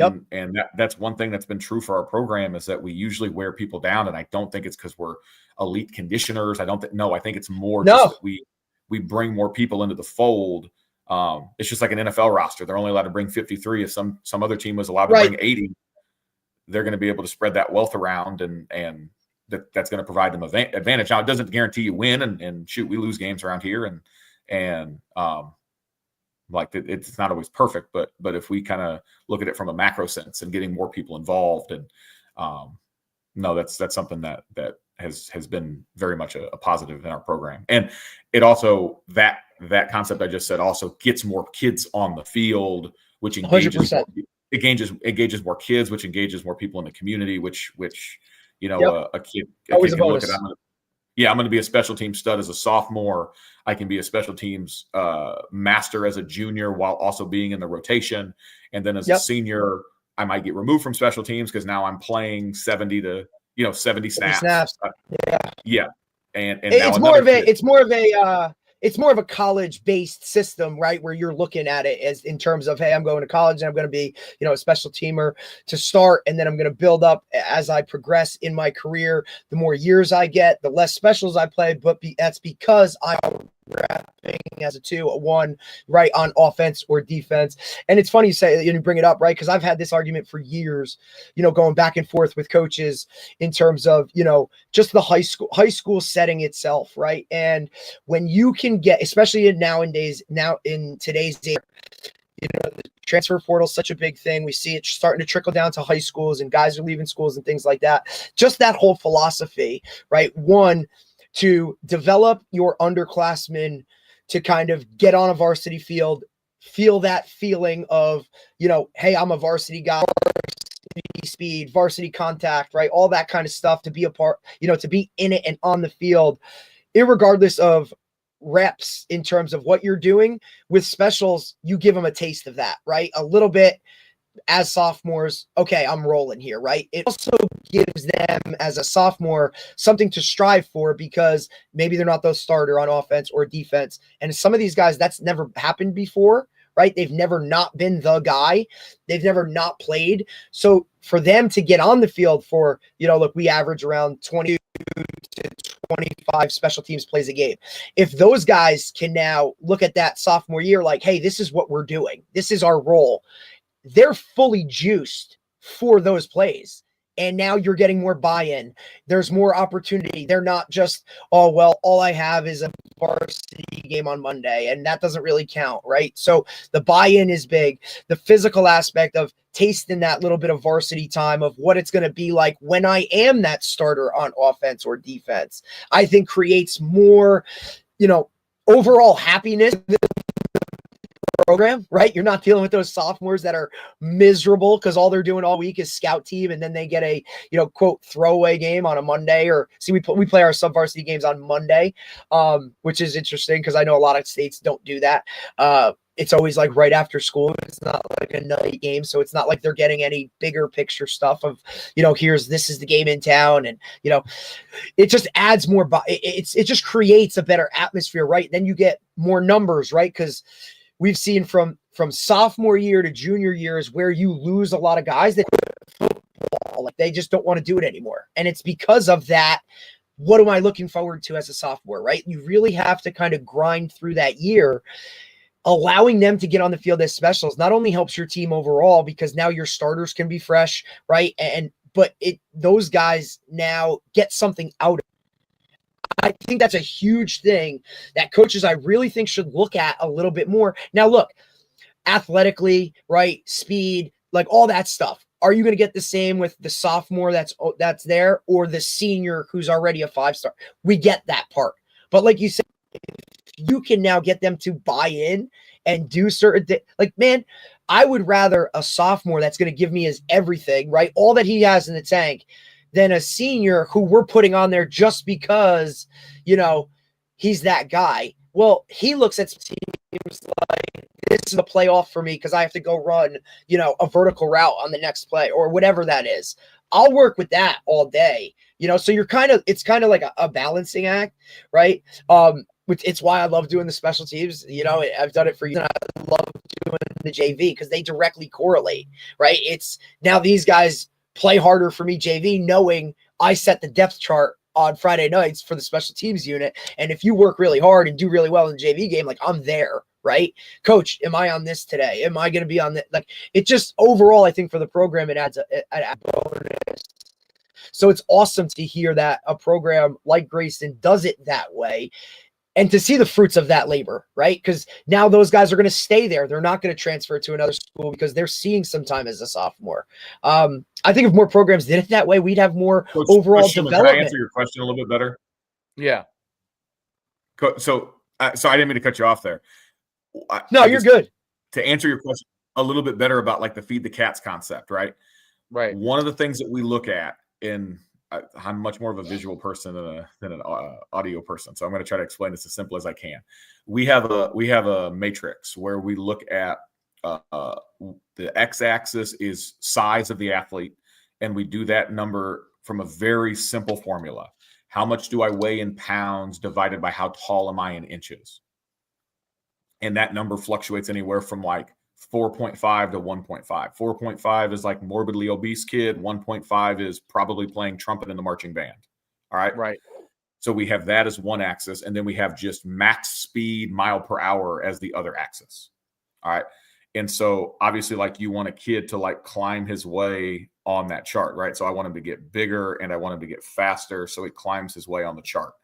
that's one thing that's been true for our program, is that we usually wear people down. And I don't think it's because we're elite conditioners. I think it's more just that we bring more people into the fold. It's just like an NFL roster. They're only allowed to bring 53. If some other team was allowed to bring 80, they're going to be able to spread that wealth around, and that's going to provide them advantage. Now, it doesn't guarantee you win, and shoot, we lose games around here, and like it's not always perfect, but if we kind of look at it from a macro sense and getting more people involved, and that's something that has been very much a positive in our program. And it also, that concept I just said also gets more kids on the field, which engages 100%. Engages more kids, which engages more people in the community, which a kid can look at. I'm going to be a special team stud as a sophomore. I can be a special teams master as a junior while also being in the rotation. And then as a senior, I might get removed from special teams because now I'm playing 70 snaps. And it's more of a college-based system, right? Where you're looking at it as in terms of, hey, I'm going to college and I'm going to be, a special teamer to start. And then I'm going to build up as I progress in my career. The more years I get, the less specials I play, but that's because I'm wrapping as a 2, a 1, right, on offense or defense. And it's funny you say, you bring it up, right? Because I've had this argument for years, going back and forth with coaches in terms of, just the high school setting itself, right? And when you can get, especially now in today's day, the transfer portal is such a big thing. We see it starting to trickle down to high schools, and guys are leaving schools and things like that. Just that whole philosophy, right? One, to develop your underclassmen to kind of get on a varsity field, feel that feeling of, hey, I'm a varsity guy, varsity speed, varsity contact, right? All that kind of stuff, to be a part, to be in it and on the field, irregardless of reps in terms of what you're doing. With specials, you give them a taste of that, right? A little bit as sophomores. Okay, I'm rolling here, right? It also gives them as a sophomore something to strive for, because maybe they're not the starter on offense or defense. And some of these guys, that's never happened before, right? They've never not been the guy. They've never not played. So for them to get on the field for, look, we average around 20 to 25 special teams plays a game. If those guys can now look at that sophomore year like, hey, this is what we're doing, this is our role, they're fully juiced for those plays. And now you're getting more buy-in. There's more opportunity. They're not just, oh, well, all I have is a varsity game on Monday, and that doesn't really count, right? So the buy-in is big. The physical aspect of tasting that little bit of varsity time, of what it's going to be like when I am that starter on offense or defense, I think creates more, overall happiness program, right? You're not dealing with those sophomores that are miserable because all they're doing all week is scout team, and then they get a quote throwaway game on a Monday. Or see, we play our sub varsity games on Monday, which is interesting because I know a lot of states don't do that. It's always like right after school. It's not like a night game, so it's not like they're getting any bigger picture stuff of this is the game in town, and it just adds more. It just creates a better atmosphere, right? Then you get more numbers, right? Because we've seen from sophomore year to junior years where you lose a lot of guys that football, like they just don't want to do it anymore. And it's because of that. What am I looking forward to as a sophomore, right? You really have to kind of grind through that year. Allowing them to get on the field as specials not only helps your team overall, because now your starters can be fresh, right? But those guys now get something out of it. I think that's a huge thing that coaches, I really think, should look at a little bit more. Now, look, athletically, right? Speed, like all that stuff. Are you going to get the same with the sophomore that's there, or the senior who's already a 5-star? We get that part. But like you said, you can now get them to buy in and do certain things. Like, man, I would rather a sophomore that's going to give me his everything, right? All that he has in the tank, than a senior who we're putting on there just because, he's that guy. Well, he looks at teams like, this is a playoff for me because I have to go run, a vertical route on the next play or whatever that is. I'll work with that all day, so it's kind of like a balancing act, right? It's why I love doing the special teams. I've done it for years. I love doing the JV because they directly correlate, right? It's now these guys play harder for me JV, knowing I set the depth chart on Friday nights for the special teams unit. And if you work really hard and do really well in the JV game, like, I'm there, right? Coach, am I on this today? Am I going to be on that? Like, it just overall, I think for the program, it adds a bonus. So it's awesome to hear that a program like Grayson does it that way, and to see the fruits of that labor, right? Because now those guys are going to stay there. They're not going to transfer to another school because they're seeing some time as a sophomore. I think if more programs did it that way, we'd have more overall development. Can I answer your question a little bit better? Yeah. So I didn't mean to cut you off there. No, you're good. To answer your question a little bit better about like the feed the cats concept, right? Right. One of the things that we look at I'm much more of a visual person than an audio person, so I'm going to try to explain this as simple as I can. We have a matrix where we look at the x-axis is size of the athlete, and we do that number from a very simple formula. How much do I weigh in pounds divided by how tall am I in inches? And that number fluctuates anywhere from like 4.5 to 1.5. 4.5 is like morbidly obese kid. 1.5 is probably playing trumpet in the marching band. All right. Right. So we have that as one axis, and then we have just max speed mile per hour as the other axis. All right. And so obviously, like, you want a kid to like climb his way on that chart, right? So I want him to get bigger and I want him to get faster, so he climbs his way on the chart.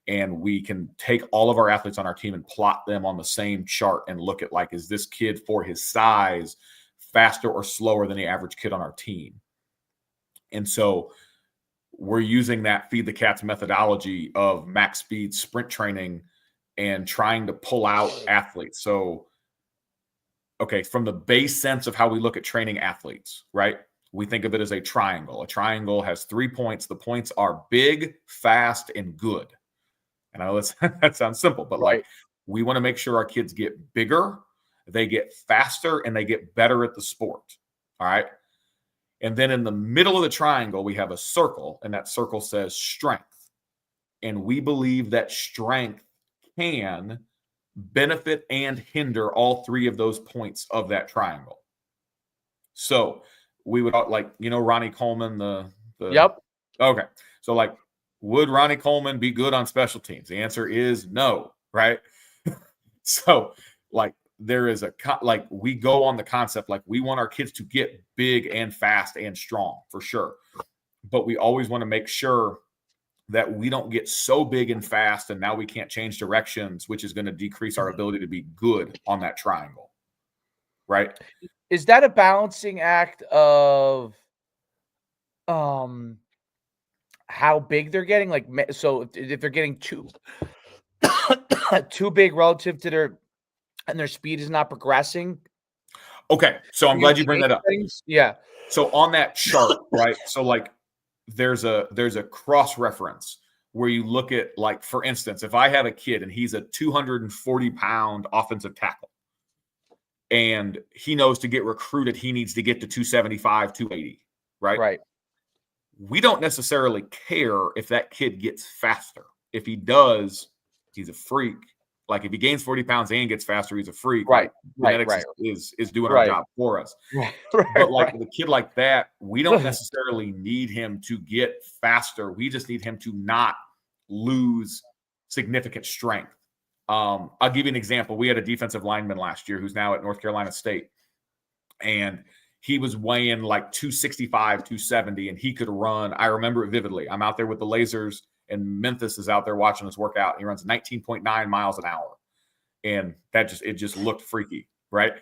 And we can take all of our athletes on our team and plot them on the same chart and look at, like, is this kid for his size faster or slower than the average kid on our team? And so we're using that feed the cats methodology of max speed sprint training and trying to pull out athletes. So, okay, from the base sense of how we look at training athletes, right? We think of it as a triangle. A triangle has 3 points. The points are big, fast, and good. And I know that sounds simple, but like, we want to make sure our kids get bigger, they get faster, and they get better at the sport. All right. And then in the middle of the triangle, we have a circle, and that circle says strength. And we believe that strength can benefit and hinder all three of those points of that triangle. So we would like, Ronnie Coleman, the Yep. Okay. So like, would Ronnie Coleman be good on special teams? The answer is no, right? So like, there is we go on the concept, like, we want our kids to get big and fast and strong for sure. But we always want to make sure that we don't get so big and fast and now we can't change directions, which is going to decrease our ability to be good on that triangle. Right. Is that a balancing act of how big they're getting? Like, so if they're getting too big relative to their speed is not progressing. Okay. So I'm glad you bring that up. Yeah. So on that chart, right? So like, there's a cross reference where you look at, like, for instance, if I have a kid and he's a 240-pound offensive tackle and he knows to get recruited, he needs to get to 275, 280, right? Right. We don't necessarily care if that kid gets faster. If he does, he's a freak. Like, if he gains 40 pounds and gets faster, he's a freak. Right. Like, genetics is doing our job for us. But like with a kid like that, we don't necessarily need him to get faster. We just need him to not lose significant strength. I'll give you an example. We had a defensive lineman last year who's now at North Carolina State, and he was weighing like 265, 270, and he could run. I remember it vividly. I'm out there with the lasers, and Memphis is out there watching us work out. He runs 19.9 miles an hour. And it just looked freaky, right?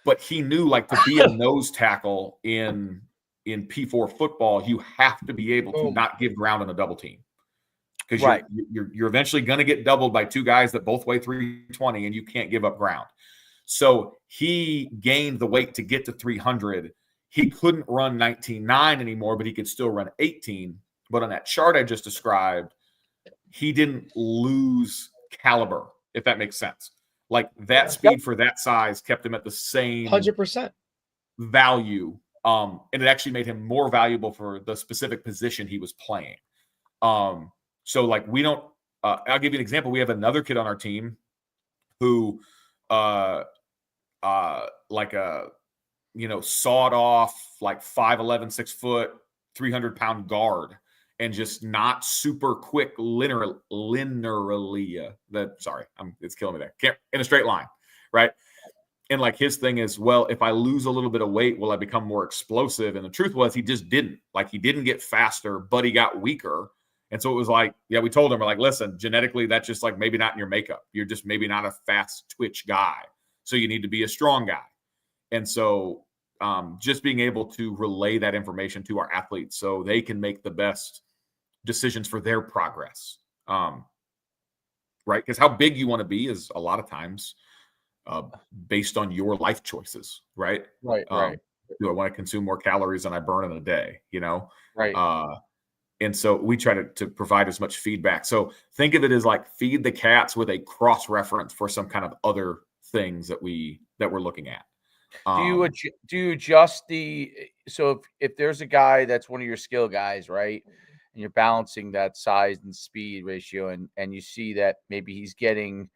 But he knew, like, to be a nose tackle in P4 football, you have to be able to not give ground on a double team. Because you're eventually going to get doubled by two guys that both weigh 320, and you can't give up ground. So he gained the weight to get to 300. He couldn't run 19.9 anymore, but he could still run 18. But on that chart I just described, he didn't lose caliber, if that makes sense. Like, that speed for that size kept him at the same 100% value. And it actually made him more valuable for the specific position he was playing. So, like, we don't I'll give you an example. We have another kid on our team who like a, sawed off, like 5'11", 6 foot, 300-pound guard, and just not super quick linearly. It's killing me there. Can't in a straight line, right? And like, his thing is, well, if I lose a little bit of weight, will I become more explosive? And the truth was, he just didn't. Like, he didn't get faster, but he got weaker. And so it was like, we told him, we're like, listen, genetically, that's just like maybe not in your makeup. You're just maybe not a fast twitch guy. So you need to be a strong guy. And so just being able to relay that information to our athletes so they can make the best decisions for their progress. Right? Because how big you want to be is a lot of times based on your life choices, right? Right. Do I want to consume more calories than I burn in a day? Right. And so we try to provide as much feedback. So think of it as like feed the cats with a cross reference for some kind of other things that we're looking at. Do you adjust so if there's a guy that's one of your skill guys, right, and you're balancing that size and speed ratio, and you see that maybe he's getting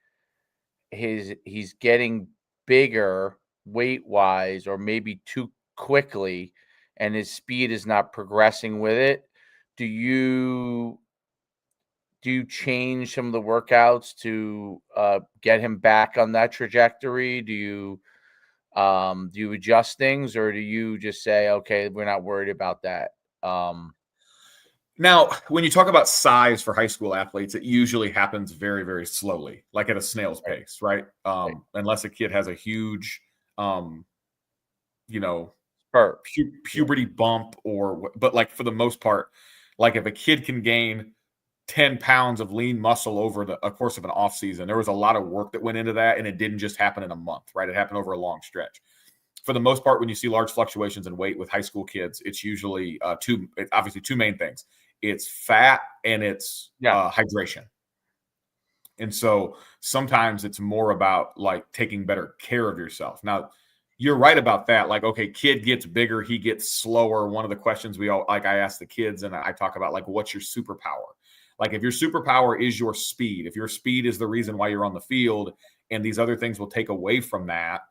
bigger weight wise, or maybe too quickly, and his speed is not progressing with it, do you change some of the workouts to get him back on that trajectory? Do you adjust things, or do you just say, okay, we're not worried about that? Now, when you talk about size for high school athletes, it usually happens very, very slowly, like at a snail's pace, right? Unless a kid has a huge, puberty bump, but like, for the most part, like, if a kid can gain 10 pounds of lean muscle over a course of an off season, there was a lot of work that went into that, and it didn't just happen in a month, right? It happened over a long stretch. For the most part, when you see large fluctuations in weight with high school kids, it's usually two main things. It's fat and it's hydration. And so sometimes it's more about like taking better care of yourself. Now, you're right about that. Like, okay, kid gets bigger, he gets slower. One of the questions I ask the kids, and I talk about, like, what's your superpower? Like, if your superpower is your speed, if your speed is the reason why you're on the field, and these other things will take away from that,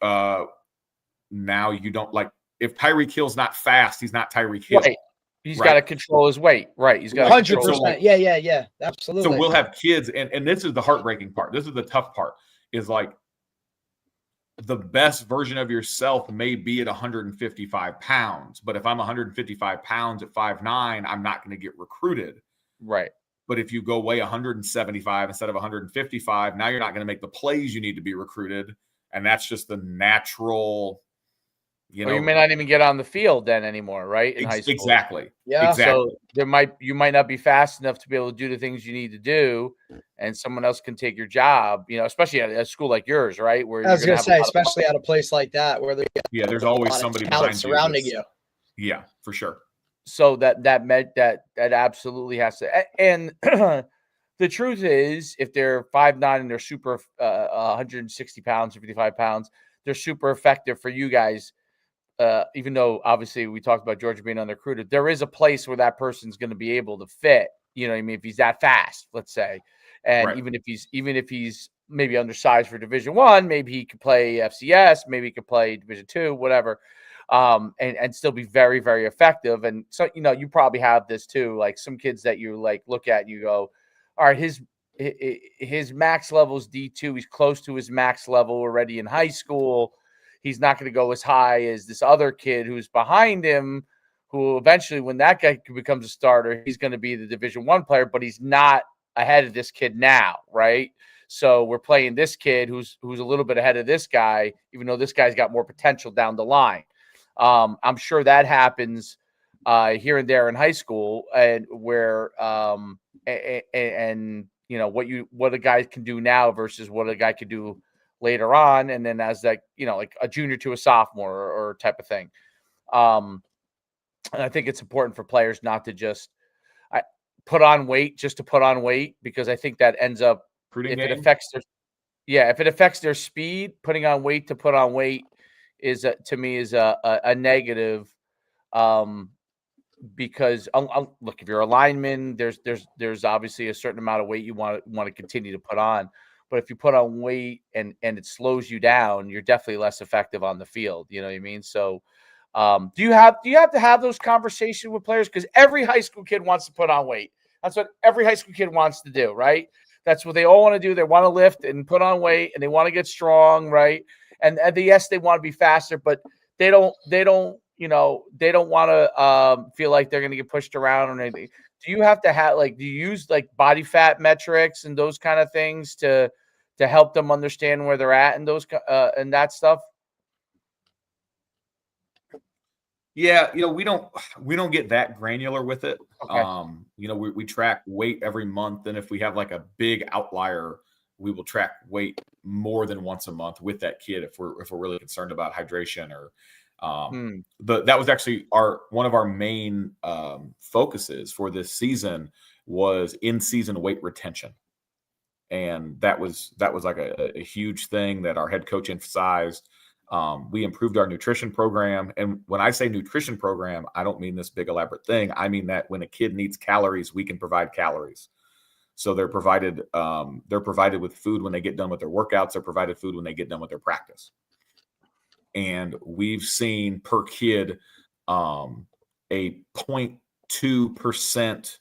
now you don't, like, if Tyreek Hill's not fast, he's not Tyreek Hill. Right. He's got to control his weight. Right. He's got 100%. Yeah. Absolutely. So we'll have kids, and this is the heartbreaking part. This is the tough part, is like, the best version of yourself may be at 155 pounds, but if I'm 155 pounds at 5'9", I'm not going to get recruited. Right. But if you go weigh 175 instead of 155, now you're not going to make the plays you need to be recruited. And that's just the natural, Or you may not even get on the field then anymore, right? In high school. Exactly. Yeah. Exactly. So you might not be fast enough to be able to do the things you need to do, and someone else can take your job, especially at a school like yours, right? Where I was going to say, especially at a place like that, where there's always somebody behind surrounding you. Yeah, for sure. So that absolutely has to. And the truth is, if they're 5'9" and they're super 160 pounds or 55 pounds, they're super effective for you guys. Even though obviously we talked about Georgia being underrecruited, there is a place where that person's going to be able to fit. You know what I mean? If he's that fast, let's say, and right. even if he's maybe undersized for Division I, maybe he could play FCS, maybe he could play Division II, whatever, and still be very, very effective. And so, you probably have this too. Like, some kids that you like look at and you go, all right, his max level is D2. He's close to his max level already in high school. He's not going to go as high as this other kid who's behind him, who eventually, when that guy becomes a starter, he's going to be the Division I player, but he's not ahead of this kid now, right? So we're playing this kid who's a little bit ahead of this guy, even though this guy's got more potential down the line. I'm sure that happens here and there in high school, and where and you know what a guy can do now versus what a guy could do later on, and then as that, you know, like a junior to a sophomore or type of thing. And I think it's important for players not to just put on weight just to put on weight, because I think that ends up, if it affects their speed, putting on weight to put on weight is to me is a negative. Because look, if you're a lineman, there's obviously a certain amount of weight you want to continue to put on. But if you put on weight and it slows you down, you're definitely less effective on the field. You know what I mean? So do you have to have those conversations with players? Because every high school kid wants to put on weight. That's what every high school kid wants to do, right? That's what they all want to do. They want to lift and put on weight, and they want to get strong, right? And yes, they want to be faster, but they don't you know, they don't want to feel like they're going to get pushed around or anything. Do you have to have, like, do you use like body fat metrics and those kind of things to help them understand where they're at and those and that stuff? Yeah, you know, we don't get that granular with it. Okay. You know, we track weight every month, and if we have like a big outlier, we will track weight more than once a month with that kid if we're really concerned about hydration or that was actually one of our main focuses for this season was in-season weight retention. And that was like a huge thing that our head coach emphasized. We improved our nutrition program. And when I say nutrition program, I don't mean this big elaborate thing. I mean that when a kid needs calories, we can provide calories. So they're provided with food when they get done with their workouts. They're provided food when they get done with their practice. And we've seen per kid a 0.2%,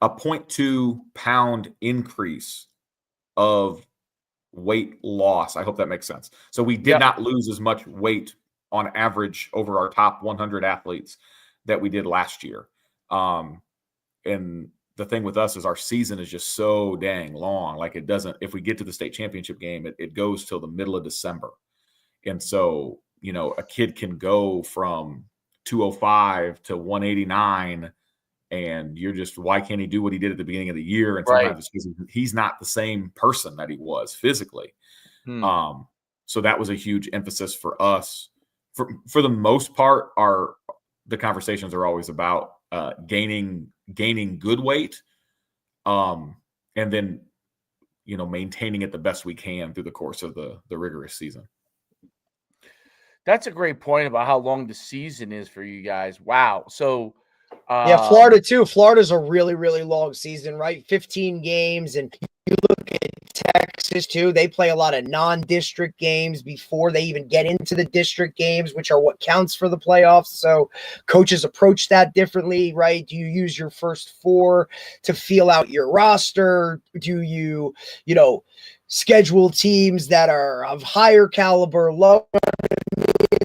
a 0.2 pound increase of weight loss. I hope that makes sense. So we did not lose as much weight on average over our top 100 athletes that we did last year. And the thing with us is our season is just so dang long. Like, it doesn't, if we get to the state championship game, it goes till the middle of December. And so, you know, a kid can go from 205 to 189, and you're just, why can't he do what he did at the beginning of the year? And sometimes it's because he's not the same person that he was physically. So that was a huge emphasis for us. For the most part, the conversations are always about gaining good weight, and then, you know, maintaining it the best we can through the course of the rigorous season. That's a great point about how long the season is for you guys. Wow. So yeah, Florida too. Florida's a really, really long season, right? 15 games. And you look at Texas too. They play a lot of non-district games before they even get into the district games, which are what counts for the playoffs. So coaches approach that differently, right? Do you use your first four to feel out your roster? Do you schedule teams that are of higher caliber, lower?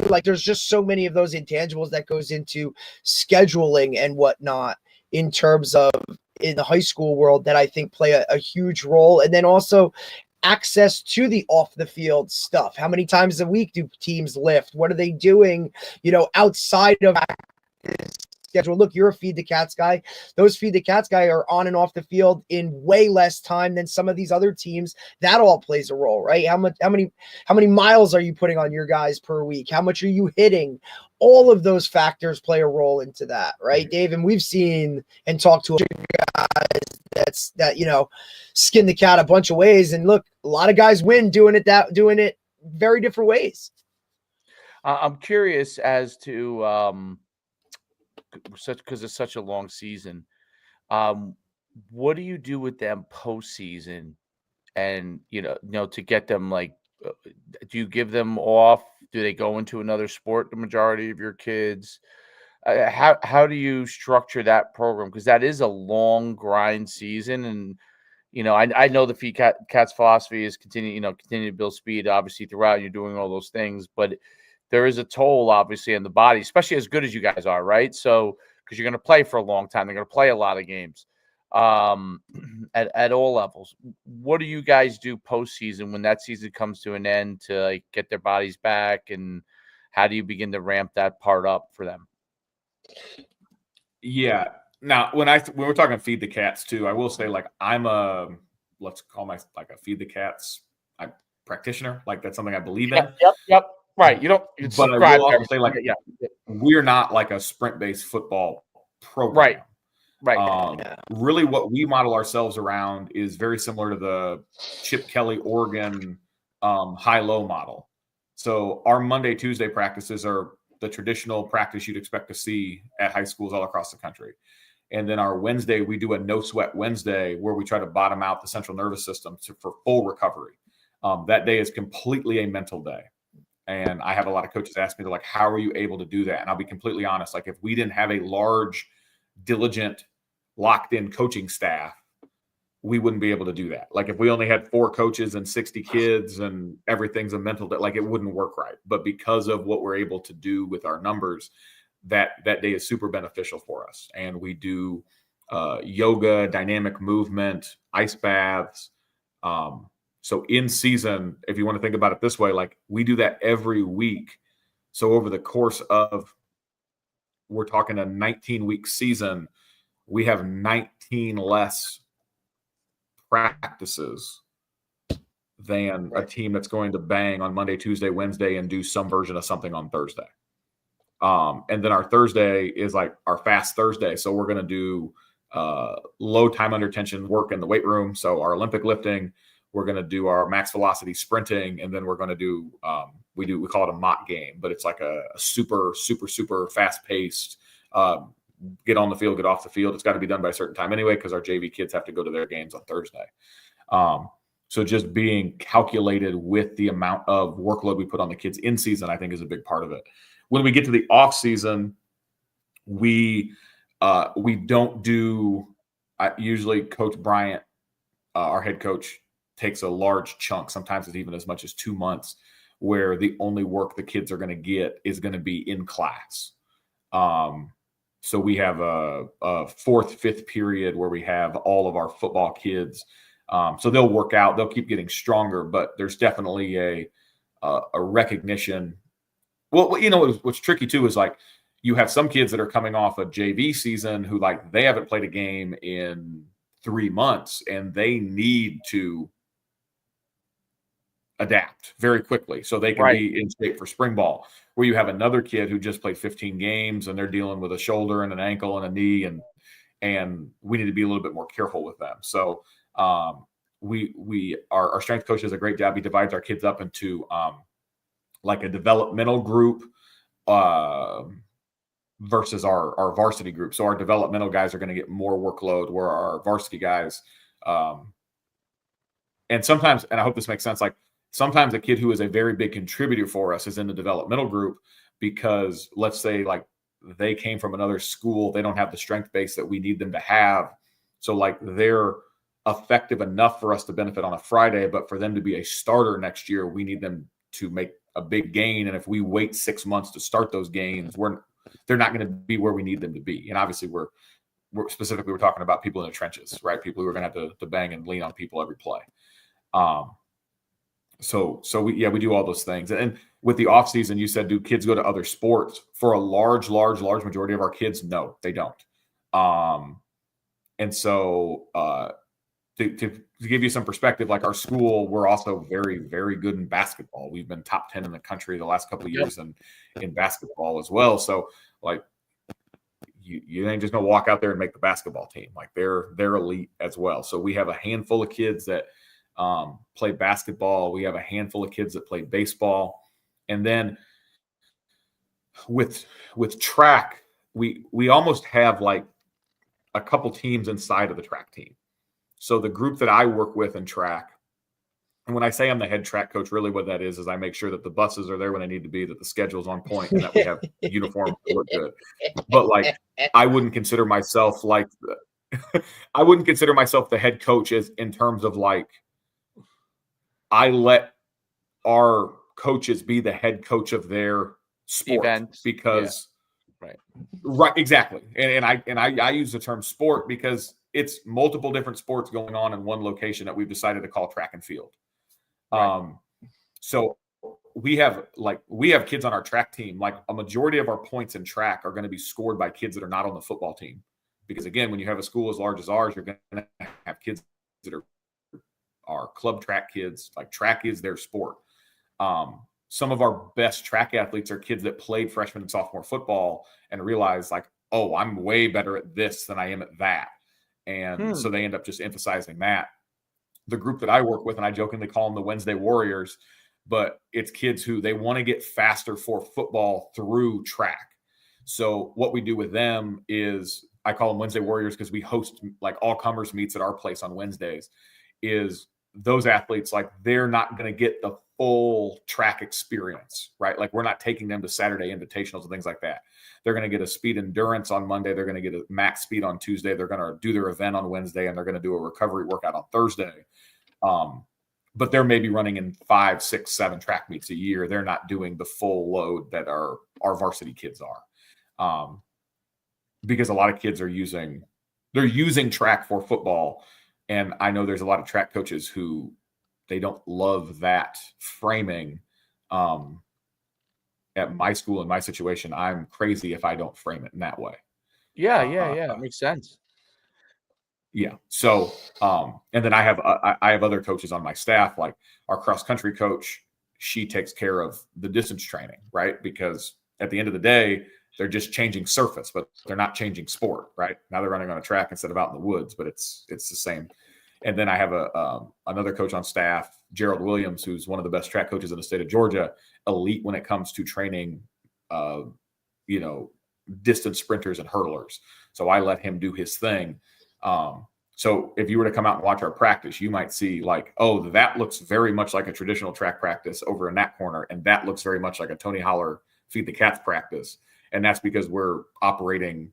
Like, there's just so many of those intangibles that goes into scheduling and whatnot in terms of in the high school world that I think play a huge role. And then also access to the off the field stuff. How many times a week do teams lift? What are they doing, outside of practice schedule? Look, you're a Feed the Cats guy. Those Feed the Cats guy are on and off the field in way less time than some of these other teams. That all plays a role, right? How many miles are you putting on your guys per week? How much are you hitting? All of those factors play a role into that, right, Dave? And we've seen and talked to guys that skin the cat a bunch of ways. And look, a lot of guys win doing it very different ways. I'm curious as to because it's such a long season. What do you do with them postseason? And to get them, like, do you give them off? Do they go into another sport? The majority of your kids, how do you structure that program? Because that is a long grind season, and I know the Feed Cats philosophy is continue to build speed, obviously, throughout. You're doing all those things, but there is a toll, obviously, in the body, especially as good as you guys are, right? So, because you're going to play for a long time, they're going to play a lot of games at all levels. What do you guys do postseason when that season comes to an end to like get their bodies back, and how do you begin to ramp that part up for them? Yeah. Now, when we're talking feed the cats too, I will say like I'm let's call my like a feed the cats practitioner. Like that's something I believe in. Yep. Right. You don't. But I will also say like we're not like a sprint-based football program. Right. Really, what we model ourselves around is very similar to the Chip Kelly Oregon high-low model. So our Monday, Tuesday practices are the traditional practice you'd expect to see at high schools all across the country. And then our Wednesday, we do a no sweat Wednesday where we try to bottom out the central nervous system for full recovery. That day is completely a mental day. And I have a lot of coaches ask me, they're like, how are you able to do that? And I'll be completely honest. Like if we didn't have a large, diligent, locked in coaching staff, we wouldn't be able to do that. Like if we only had 4 coaches and 60 kids and everything's a mental day, like it wouldn't work right. But because of what we're able to do with our numbers, that day is super beneficial for us. And we do yoga, dynamic movement, ice baths. So in season, if you want to think about it this way, like we do that every week. So over the course of, we're talking a 19-week season, we have 19 less practices than a team that's going to bang on Monday, Tuesday, Wednesday, and do some version of something on Thursday. And then our Thursday is like our fast Thursday. So we're going to do low time under tension work in the weight room. So our Olympic lifting, we're going to do our max velocity sprinting, and then we're going to do we call it a mock game, but it's like a super fast paced get on the field, get off the field. It's got to be done by a certain time anyway, because our JV kids have to go to their games on Thursday. So just being calculated with the amount of workload we put on the kids in season, I think is a big part of it. When we get to the off season, we don't do. Usually, Coach Bryant, our head coach, takes a large chunk. Sometimes it's even as much as 2 months, where the only work the kids are going to get is going to be in class. So we have a fourth, fifth period where we have all of our football kids. So they'll work out, they'll keep getting stronger, but there's definitely a recognition. Well, you know, what's tricky too is like you have some kids that are coming off a JV season who like they haven't played a game in 3 months and they need to adapt very quickly so they can be in shape for spring ball. Where you have another kid who just played 15 games and they're dealing with a shoulder and an ankle and a knee, and we need to be a little bit more careful with them. So our strength coach does a great job. He divides our kids up into like a developmental group versus our varsity group. So our developmental guys are going to get more workload, where our varsity guys and sometimes, and I hope this makes sense, like sometimes a kid who is a very big contributor for us is in the developmental group because let's say like they came from another school, they don't have the strength base that we need them to have. So like they're effective enough for us to benefit on a Friday, but for them to be a starter next year, we need them to make a big gain. And if we wait 6 months to start those gains, they're not going to be where we need them to be. And obviously we're specifically, we're talking about people in the trenches, right? People who are going to have to bang and lean on people every play. So we do all those things. And with the off season, you said, do kids go to other sports? For a large majority of our kids, no, they don't. And so to give you some perspective, like our school, we're also very, very good in basketball. We've been top 10 in the country the last couple of years in basketball as well. So like you ain't just gonna walk out there and make the basketball team. Like they're elite as well. So we have a handful of kids that play basketball. We have a handful of kids that play baseball. And then with track, we almost have like a couple teams inside of the track team. So the group that I work with in track, and when I say I'm the head track coach, really what that is I make sure that the buses are there when they need to be, that the schedule's on point, and that we have uniforms that look good. But like, I wouldn't consider myself like I wouldn't consider myself the head coach as in terms of like, I let our coaches be the head coach of their sport event because right, exactly. And I use the term sport because it's multiple different sports going on in one location that we've decided to call track and field. right. So we have kids on our track team. Like a majority of our points in track are going to be scored by kids that are not on the football team. Because again, when you have a school as large as ours, you're going to have kids that are club track kids. Like track is their sport. Some of our best track athletes are kids that played freshman and sophomore football and realize like, oh, I'm way better at this than I am at that. And so they end up just emphasizing that. The group that I work with, and I jokingly call them the Wednesday Warriors, but it's kids who they want to get faster for football through track. So what we do with them is I call them Wednesday Warriors because we host like all comers meets at our place on Wednesdays. Is those athletes, like they're not going to get the full track experience, right? Like we're not taking them to Saturday invitationals and things like that. They're going to get a speed endurance on Monday. They're going to get a max speed on Tuesday. They're going to do their event on Wednesday, and they're going to do a recovery workout on Thursday. But they're maybe running in 5, 6, 7 track meets a year. They're not doing the full load that our varsity kids are. Because a lot of kids are using track for football. And I know there's a lot of track coaches who they don't love that framing. At my school, in my situation, I'm crazy if I don't frame it in that way. Yeah. That makes sense. Yeah. So, and then I have other coaches on my staff, like our cross country coach. She takes care of the distance training, right? Because at the end of the day, they're just changing surface, but they're not changing sport, right? Now they're running on a track instead of out in the woods, but it's the same. And then I have another coach on staff, Gerald Williams, who's one of the best track coaches in the state of Georgia, elite when it comes to training, distance sprinters and hurdlers. So I let him do his thing. So if you were to come out and watch our practice, you might see like, oh, that looks very much like a traditional track practice over in that corner. And that looks very much like a Tony Holler feed the cats practice. And that's because we're operating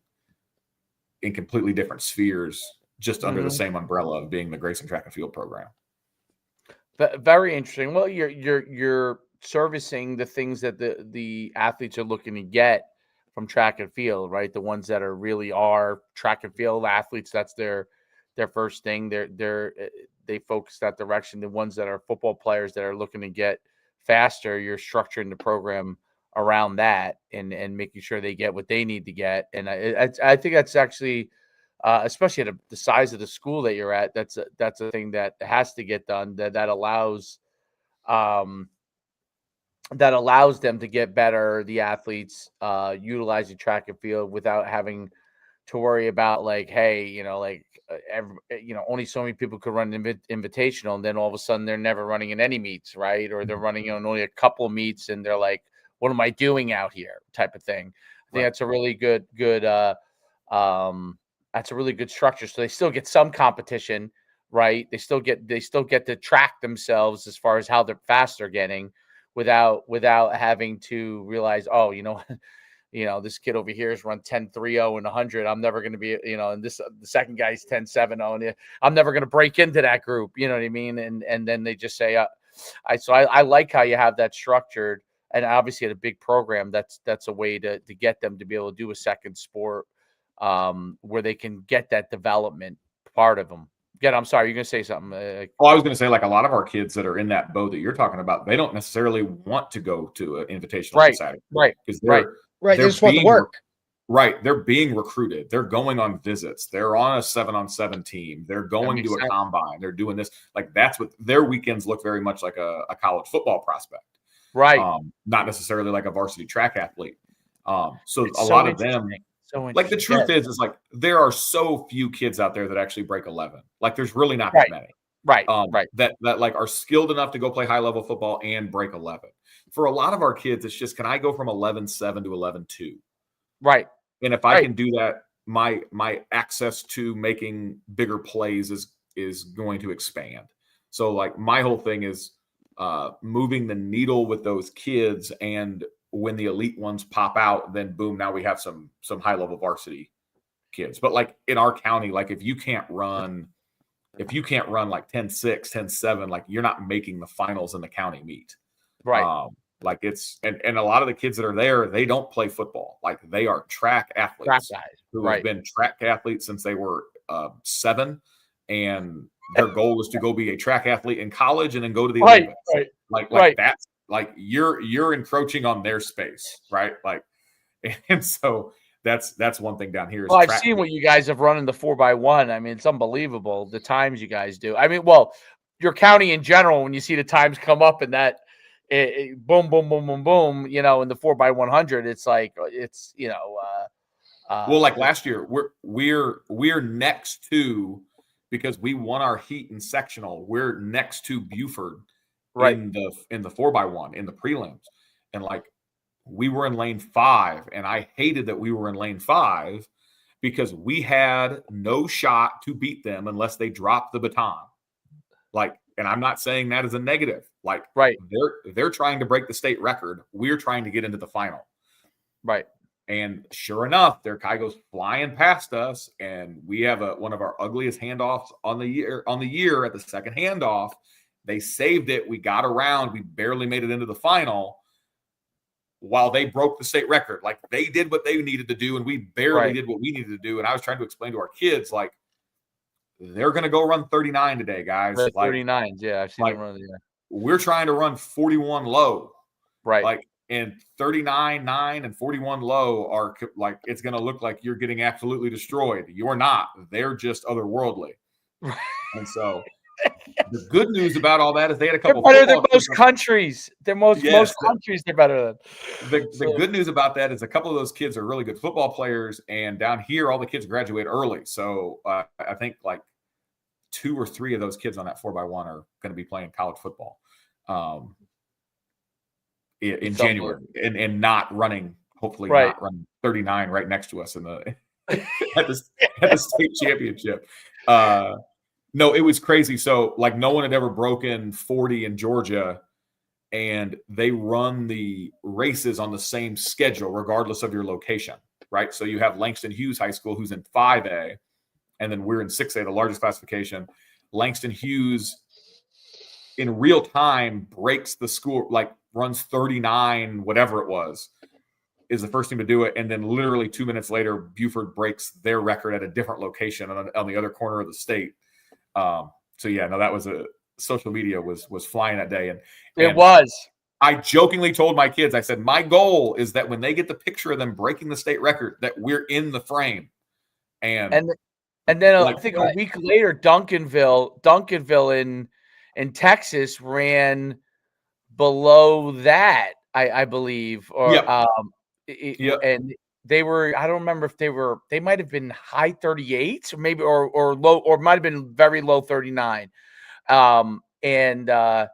in completely different spheres, just under the same umbrella of being the Grayson track and field program. Very interesting. Well, you're servicing the things that the athletes are looking to get from track and field, right? The ones that really are track and field athletes, that's their first thing. They focus that direction. The ones that are football players that are looking to get faster, you're structuring the program around that and making sure they get what they need to get. And I think that's actually, especially at the size of the school that you're at, that's a thing that has to get done. That allows them to get better, the athletes utilizing track and field without having to worry about like, hey, only so many people could run an invitational, and then all of a sudden they're never running in any meets, right? Or they're running on only a couple meets, and they're like, what am I doing out here? Type of thing. I think that's a really good that's a really good structure. So they still get some competition, right? They still get to track themselves as far as how fast they're getting without having to realize, oh, this kid over here has run 10.30 and 100. I'm never going to be, and the second guy's 10.70, and I'm never going to break into that group. You know what I mean? And then they just say, I like how you have that structured. And obviously at a big program, that's a way to get them to be able to do a second sport where they can get that development part of them. Again, I'm sorry, you're going to say something. I was going to say, like a lot of our kids that are in that boat that you're talking about, they don't necessarily want to go to an invitational Saturday. Right. Because they just want to work. Right. They're being recruited. They're going on visits. They're on a 7-on-7 team. They're going to a combine. They're doing this. Like that's what their weekends look very much like a college football prospect. Right. Not necessarily like a varsity track athlete. So it's a lot of them, like the truth is like there are so few kids out there that actually break 11. Like there's really not that many. Right. That like are skilled enough to go play high level football and break 11. For a lot of our kids, it's just, can I go from 11.7 to 11.2? Right. And if I can do that, my access to making bigger plays is going to expand. So like my whole thing is moving the needle with those kids, and when the elite ones pop out, then boom, now we have some high level varsity kids. But like in our county, like if you can't run like 10.6, 10.7, like you're not making the finals in the county meet. Right. Like and a lot of the kids that are there, they don't play football. Like they are track athletes who have been track athletes since they were 7, and their goal is to go be a track athlete in college and then go to the Olympics. Like that's like you're encroaching on their space, right? Like, and so that's one thing down here. Well, I've seen what you guys have run in the 4x1. I mean, it's unbelievable the times you guys do. I mean, well, your county in general, when you see the times come up and that boom, boom, boom, boom, boom, in the 4x100, it's like well, like last year, we're next to, because we won our heat in sectional. We're next to Buford in the 4x1 in the prelims, and like we were in lane 5, and I hated that we were in lane 5 because we had no shot to beat them unless they dropped the baton. Like, and I'm not saying that as a negative. Like, they're trying to break the state record. We're trying to get into the final. Right. And sure enough, their guy goes flying past us, and we have one of our ugliest handoffs on the year at the second handoff. They saved it. We got around. We barely made it into the final while they broke the state record. Like, they did what they needed to do, and we barely did what we needed to do. And I was trying to explain to our kids, like, they're going to go run 39 today, guys. Like, 39s, yeah. I've seen them run. Yeah. We're trying to run 41 low. Right. Like, and 39-9 and 41 low are like, it's going to look like you're getting absolutely destroyed. You're not. They're just otherworldly. And so the good news about all that is they had a couple. They're better than most countries. Most countries they're better than. The good news about that is a couple of those kids are really good football players, and down here all the kids graduate early. So I think like 2 or 3 of those kids on that 4x1 are going to be playing college football in January, and not running. Hopefully, not running 39 right next to us in the at the state championship. No, it was crazy. So, like, no one had ever broken 40 in Georgia, and they run the races on the same schedule, regardless of your location, right? So you have Langston Hughes High School, who's in 5A, and then we're in 6A, the largest classification. Langston Hughes, in real time, breaks the school, like runs 39, whatever it was, is the first team to do it. And then literally 2 minutes later, Buford breaks their record at a different location on the other corner of the state. So yeah, no, that was social media was flying that day. And it was. I jokingly told my kids, I said, my goal is that when they get the picture of them breaking the state record, that we're in the frame. And then I think a week later, Duncanville in Texas ran below that, I believe, and they were, I don't remember if they might have been high 38s or maybe, or low, or might've been very low 39. I mean, to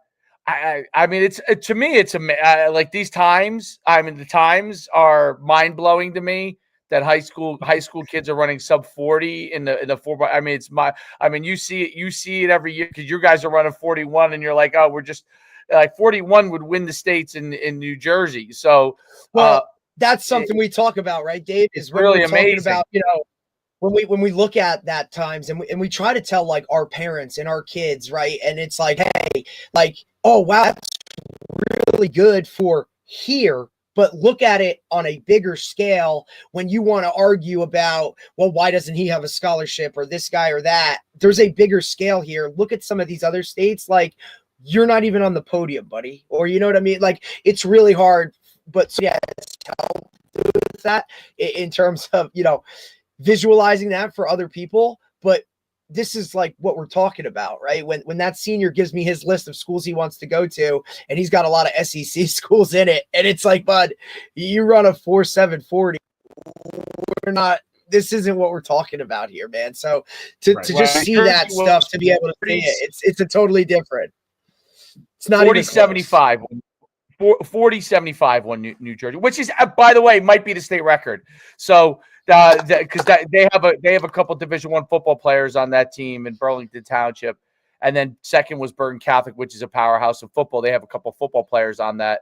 me, it's like these times. I mean, the times are mind blowing to me that high school kids are running sub 40 in the 4x. I mean, you see it every year because you guys are running 41 and you're like, oh, we're just like 41 would win the states in New Jersey. So, that's something we talk about, right, Dave? Is really amazing. About, when we look at that times and we try to tell like our parents and our kids, right? And it's like, hey, like, oh wow, that's really good for here, but look at it on a bigger scale when you want to argue about, well, why doesn't he have a scholarship or this guy or that? There's a bigger scale here. Look at some of these other states, like you're not even on the podium, buddy. Or you know what I mean? Like it's really hard. But yeah, help with that in terms of, visualizing that for other people. But this is like what we're talking about, right? When that senior gives me his list of schools he wants to go to, and he's got a lot of SEC schools in it. And it's like, bud, you run a 4.740. This isn't what we're talking about here, man. So to just see that stuff, to be able to see it, it's a totally different. It's not 40-75. 40-75 won New Jersey, which is, by the way, might be the state record. So because they have a couple Division I football players on that team in Burlington Township, and then second was Bergen Catholic, which is a powerhouse of football. They have a couple football players on that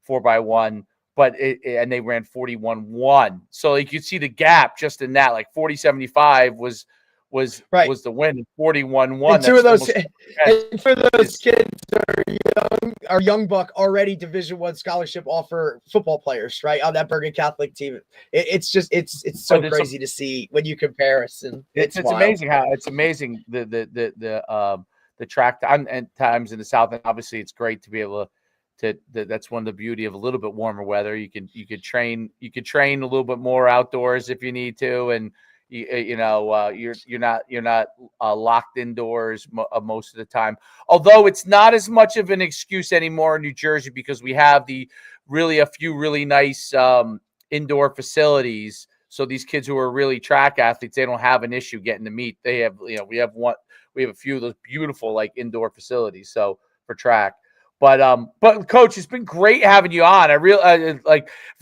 4x1, and they ran 41-1. So like you see the gap just in that, like 40-75 was right. was the win, 41-1. And two of those, and for those kids are young buck already Division I scholarship offer football players, right, on that Bergen Catholic team. It's so crazy to see when you comparison. It's amazing how it's amazing the track and times in the South, and obviously it's great to be able to that's one of the beauty of a little bit warmer weather. You could train a little bit more outdoors if you need to, and you're not locked indoors most of the time. Although it's not as much of an excuse anymore in New Jersey because we have a few really nice indoor facilities. So these kids who are really track athletes, they don't have an issue getting to meet. They have, we have a few of those beautiful like indoor facilities. So for track. But Coach, it's been great having you on.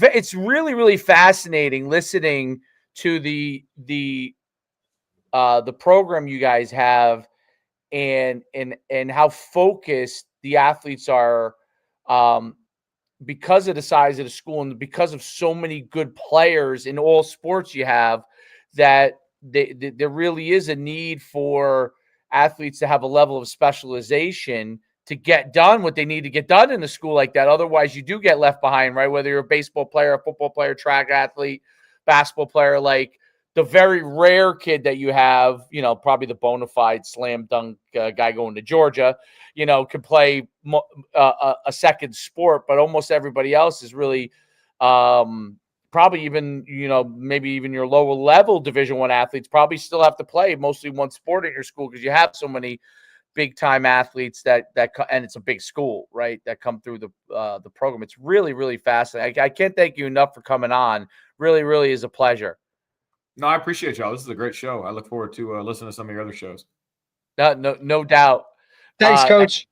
It's really, really fascinating listening to the program you guys have and how focused the athletes are because of the size of the school and because of so many good players in all sports you have, that there really is a need for athletes to have a level of specialization to get done what they need to get done in a school like that. Otherwise, you do get left behind, right? Whether you're a baseball player, a football player, track athlete, basketball player, like the very rare kid that you have, probably the bona fide slam dunk guy going to Georgia, could play a second sport, but almost everybody else is really probably even, maybe even your lower level Division I athletes probably still have to play mostly one sport in your school because you have so many big time athletes that and it's a big school, right, that come through the program. It's really, really fascinating. I can't thank you enough for coming on. Really, really is a pleasure. No, I appreciate y'all. This is a great show. I look forward to listening to some of your other shows. No doubt. Thanks, Coach.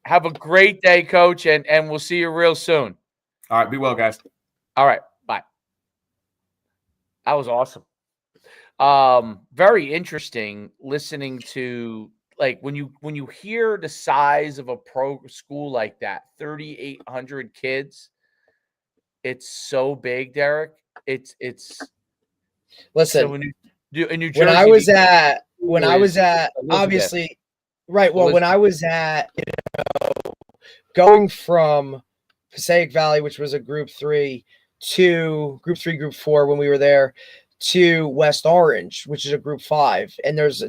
Have a great day, Coach, and we'll see you real soon. All right, be well, guys. All right, bye. That was awesome. Very interesting listening to, like, when you hear the size of a pro school like that, 3,800 kids. It's so big, Derek. It's listen. So in New Jersey, when I was at obviously right. Well, when I was at going from Passaic Valley, which was a Group 3, to Group 3, Group 4 when we were there, to West Orange, which is a Group 5, and there's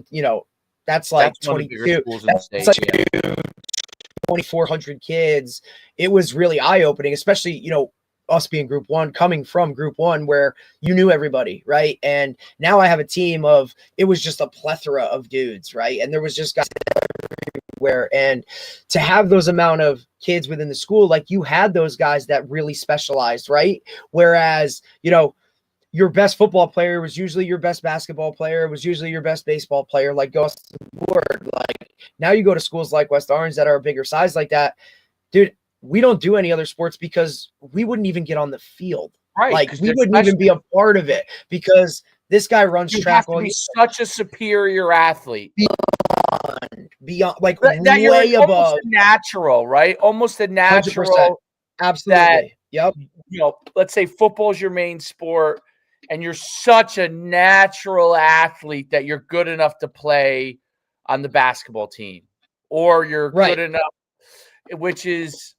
that's like 22. That's like 2,400 kids. It was really eye-opening, especially us being Group 1, coming from Group 1 where you knew everybody, right? And now I have a team of, it was just a plethora of dudes, right? And there was just guys everywhere. And to have those amount of kids within the school, like you had those guys that really specialized, right? Whereas, your best football player was usually your best basketball player, was usually your best baseball player, like go to the board. Like now you go to schools like West Orange that are a bigger size like that, dude. We don't do any other sports because we wouldn't even get on the field. Right. Like we wouldn't even be a part of it because this guy runs track. You have to be such a superior athlete. Beyond like that way above. Almost a natural, right? Almost a natural. 100%. Absolutely. Yep. Let's say football is your main sport and you're such a natural athlete that you're good enough to play on the basketball team, or you're good enough, which is,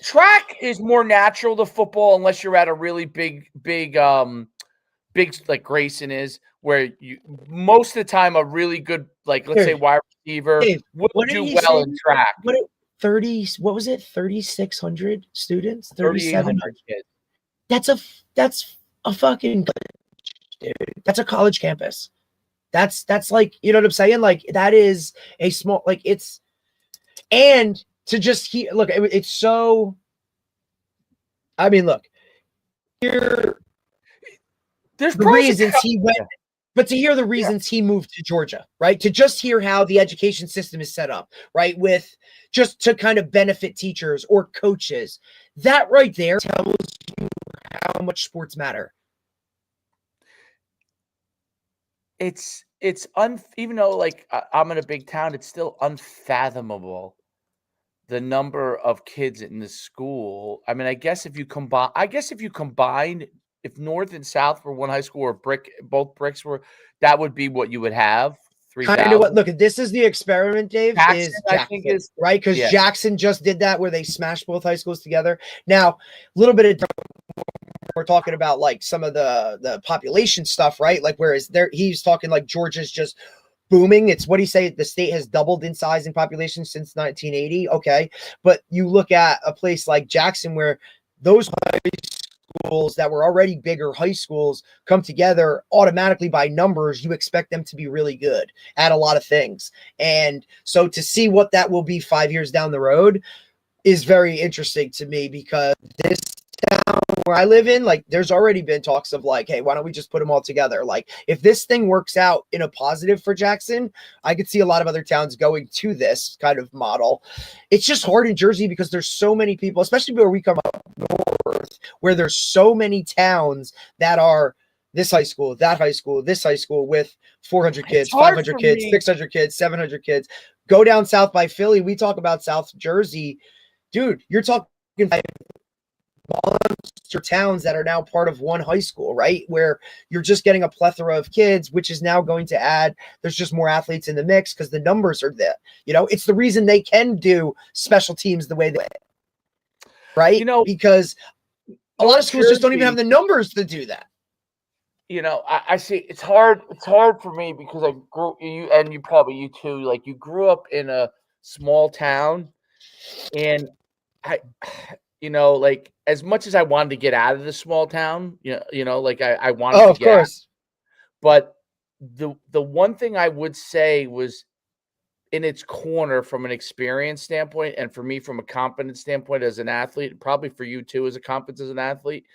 track is more natural to football unless you're at a really big like Grayson is, where you most of the time a really good, like let's say wide receiver would do well in track. What was it? 3,600 students, 3,700 kids. That's a fucking, dude. That's a college campus. That's like, you know what I'm saying? Like that is a small, like it's, and to just look, it's so. I mean, look, there's the reasons he went, but to hear the reasons he moved to Georgia, right? To just hear how the education system is set up, right? With just to kind of benefit teachers or coaches, that right there tells you how much sports matter. It's even though like I'm in a big town, it's still unfathomable the number of kids in the school. I mean, I guess if you combine if North and South were one high school, or both bricks were, that would be what you would have. Kind of what, look, this is the experiment, Dave, Jackson, is I think is right, because Jackson just did that where they smashed both high schools together. Now, a little bit of we're talking about like some of the population stuff, right? Like whereas there he's talking like Georgia's just booming. It's what he say, the state has doubled in size and population since 1980. Okay, but you look at a place like Jackson where those high schools that were already bigger high schools come together automatically by numbers. You expect them to be really good at a lot of things. And so to see what that will be 5 years down the road is very interesting to me, because this town where I live in, like there's already been talks of like, hey, why don't we just put them all together? Like if this thing works out in a positive for Jackson, I could see a lot of other towns going to this kind of model. It's just hard in Jersey because there's so many people, especially where we come up north, where there's so many towns that are this high school, that high school, this high school with 400 kids, 500 kids, 600 kids, 700 kids. Go down south by Philly. We talk about South Jersey. Dude, you're talking monster towns that are now part of one high school, right? Where you're just getting a plethora of kids, which is now going to add, there's just more athletes in the mix because the numbers are there. You know, it's the reason they can do special teams the way they, right? You know, because a lot of schools just don't even have the numbers to do that. You know, I see it's hard. It's hard for me because I grew you too, like you grew up in a small town, and you know, like as much as I wanted to get out of the small town, you know, like I wanted to get out. But the one thing I would say was in its corner from an experience standpoint, and for me from a competence standpoint as an athlete, probably for you too as a competence as an athlete,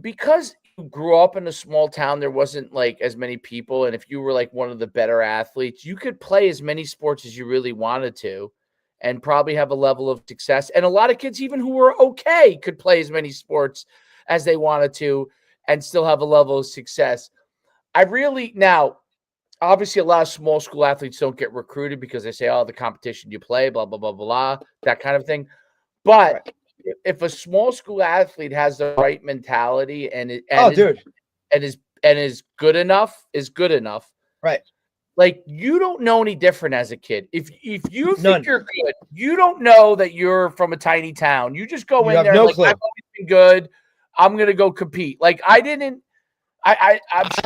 because you grew up in a small town, there wasn't like as many people, and if you were like one of the better athletes, you could play as many sports as you really wanted to and probably have a level of success. And a lot of kids, even who were okay, could play as many sports as they wanted to and still have a level of success. Now, obviously, a lot of small school athletes don't get recruited because they say, oh, the competition you play, blah, blah, blah, blah, that kind of thing. But if a small school athlete has the right mentality and is good enough, right? Like you don't know any different as a kid. If you think you're good, you don't know that you're from a tiny town. You just go in there and like, I've always been good. I'm gonna go compete. Like I didn't. I'm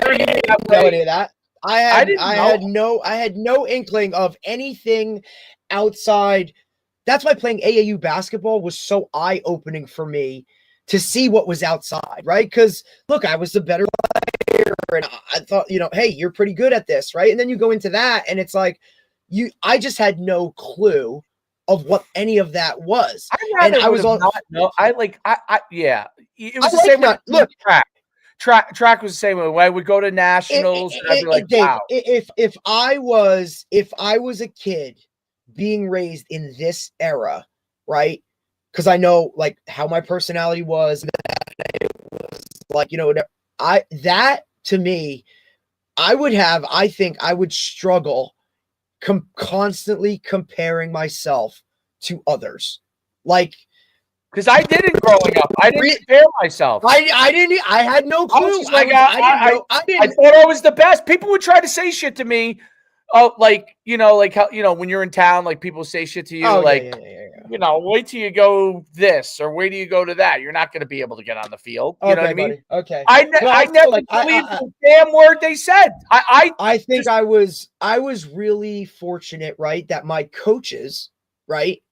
sure you didn't know any of that. I had no inkling of anything outside. That's why playing AAU basketball was so eye-opening for me to see what was outside, right? Because look, I was the better player, and I thought, you know, hey, you're pretty good at this, right? And then you go into that, and it's like I just had no clue of what any of that was. It was the same way. Look, track was the same way. I would go to nationals, and I'd be like, Dave, wow. If I was a kid being raised in this era, right? Because I know like how my personality was, like, you know, that to me, I think I would struggle constantly comparing myself to others. Like, because I didn't growing up. I didn't compare myself. I didn't. I had no clue. I thought I was the best. People would try to say shit to me. Oh, like, you know, like how, you know, when you're in town, like people say shit to you, you know, wait till you go this or wait till you go to that. You're not going to be able to get on the field. You know what I mean? Buddy. Okay. I never believed the damn word they said. I think I was really fortunate, right? That my coaches, right?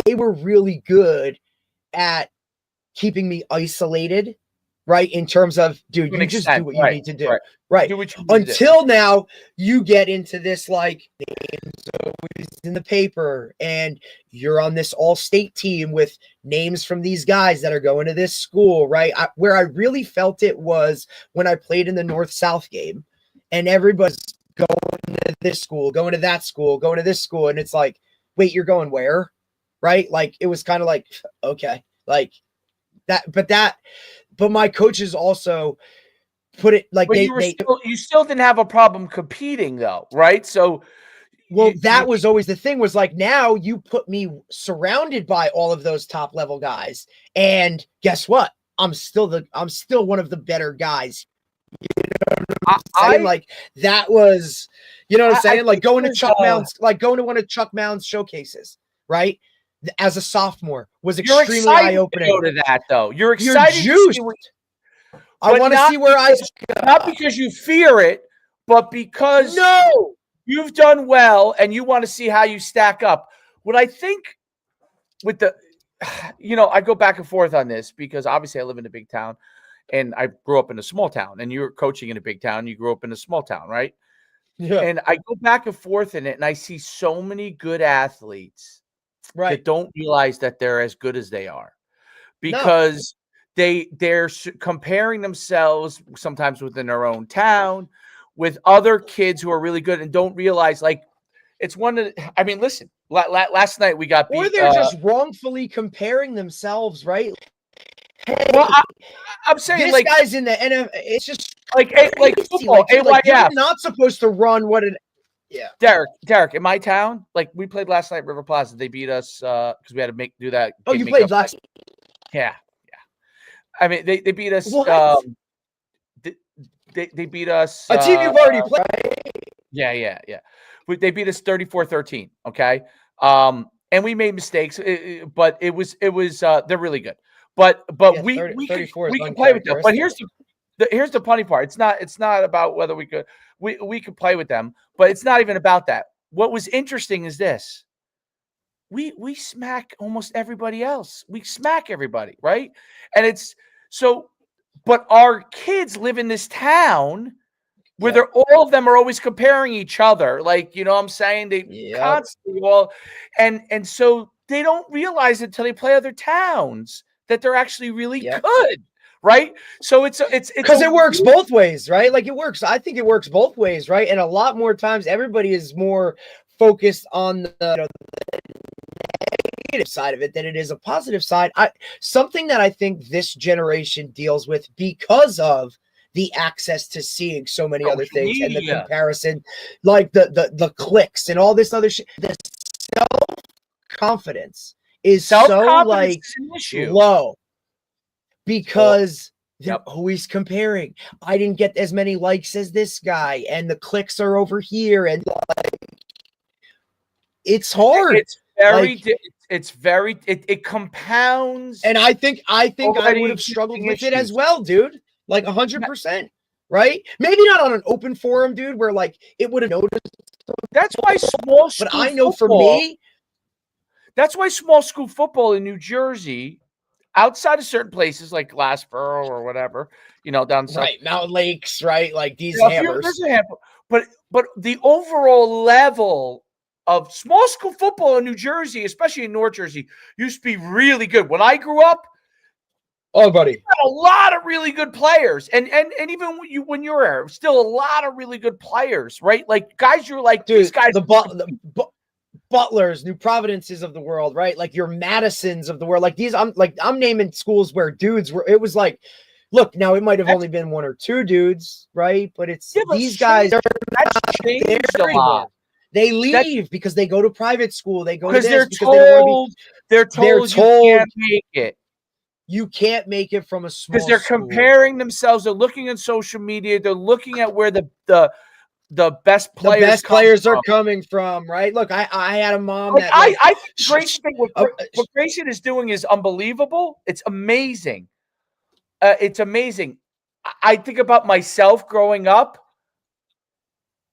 They were really good at keeping me isolated, right? In terms of, dude, you just do what you need to do. Right. Until now, you get into this like names always in the paper, and you're on this all-state team with names from these guys that are going to this school, right? Where I really felt it was when I played in the North-South game, and everybody's going to this school, going to that school, going to this school, and it's like, wait, you're going where? Right? Like it was kind of like, okay, like that, but my coaches also put it like you still didn't have a problem competing though, right? So that was always the thing, was like, now you put me surrounded by all of those top level guys, and guess what? I'm still one of the better guys. You know what I'm saying? Like that was, you know what I'm saying? Like going to Chuck Mound's, like going to one of Chuck Mound's showcases, right? As a sophomore was extremely eye-opening. Go to that though. You're excited. To see I want to see where not because you fear it, but because you've done well and you want to see how you stack up. What I think with the, you know, I go back and forth on this because obviously I live in a big town and I grew up in a small town, and you're coaching in a big town. You grew up in a small town, right? Yeah. And I go back and forth in it, and I see so many good athletes that don't realize that they're as good as they are because they're comparing themselves sometimes within their own town with other kids who are really good and don't realize, like, it's one of the, I mean, listen, last night we got beat. Or they're just wrongfully comparing themselves, right? Hey, well, I'm saying, this like, guy's in the NFL. It's just like football. Like, you're not supposed to run what it. Yeah, Derek, in my town, like we played last night at River Plaza. They beat us because we had to do that. Oh, you played last? Yeah. I mean, they beat us. They beat us. A team you've already played. Yeah. They beat us 34-13. Okay. And we made mistakes, but it was they're really good. But we can play with them. But here's the funny part. It's not about whether we could play with them, but it's not even about that. What was interesting is this. We smack almost everybody else. We smack everybody, right? And it's so, but our kids live in this town where all of them are always comparing each other. Like, you know what I'm saying? They constantly and so they don't realize it until they play other towns that they're actually really good. Right. So it's because it works both ways, right? Like it works. I think it works both ways, right? And a lot more times everybody is more focused on the negative side of it than it is a positive side. Something that I think this generation deals with because of the access to seeing so many other things and the comparison, like the clicks and all this other shit. The self-confidence is so like low because they're always comparing. I didn't get as many likes as this guy, and the clicks are over here, and like it's hard. It's very it compounds. And I think I would have struggled with it as well, dude. Like 100%, right? Maybe not on an open forum, dude, where like it would have noticed. That's why small school But I know for me, that's why small school football in New Jersey, outside of certain places like Glassboro or whatever, you know, down south, right, Mountain Lakes, right, like these hammers. But the overall level of small school football in New Jersey, especially in North Jersey, used to be really good. When I grew up, buddy, a lot of really good players, and even when you're there, still a lot of really good players, right? Like guys, you're like, dude, these guys, the Butlers, New Providences of the world, right? Like your Madisons of the world, like these. I'm naming schools where dudes were. It was like, look, now it might have only been one or two dudes, right? But it's these guys. That's changed a lot. They leave because they go to private school. They go to this they're because told they're told you can't make it. You can't make it from a small because they're comparing themselves. They're looking at social media. They're looking at where the best players are coming from. Right? Look, I had a mom that I think Grayson what Grayson is doing is unbelievable. It's amazing. It's amazing. I think about myself growing up.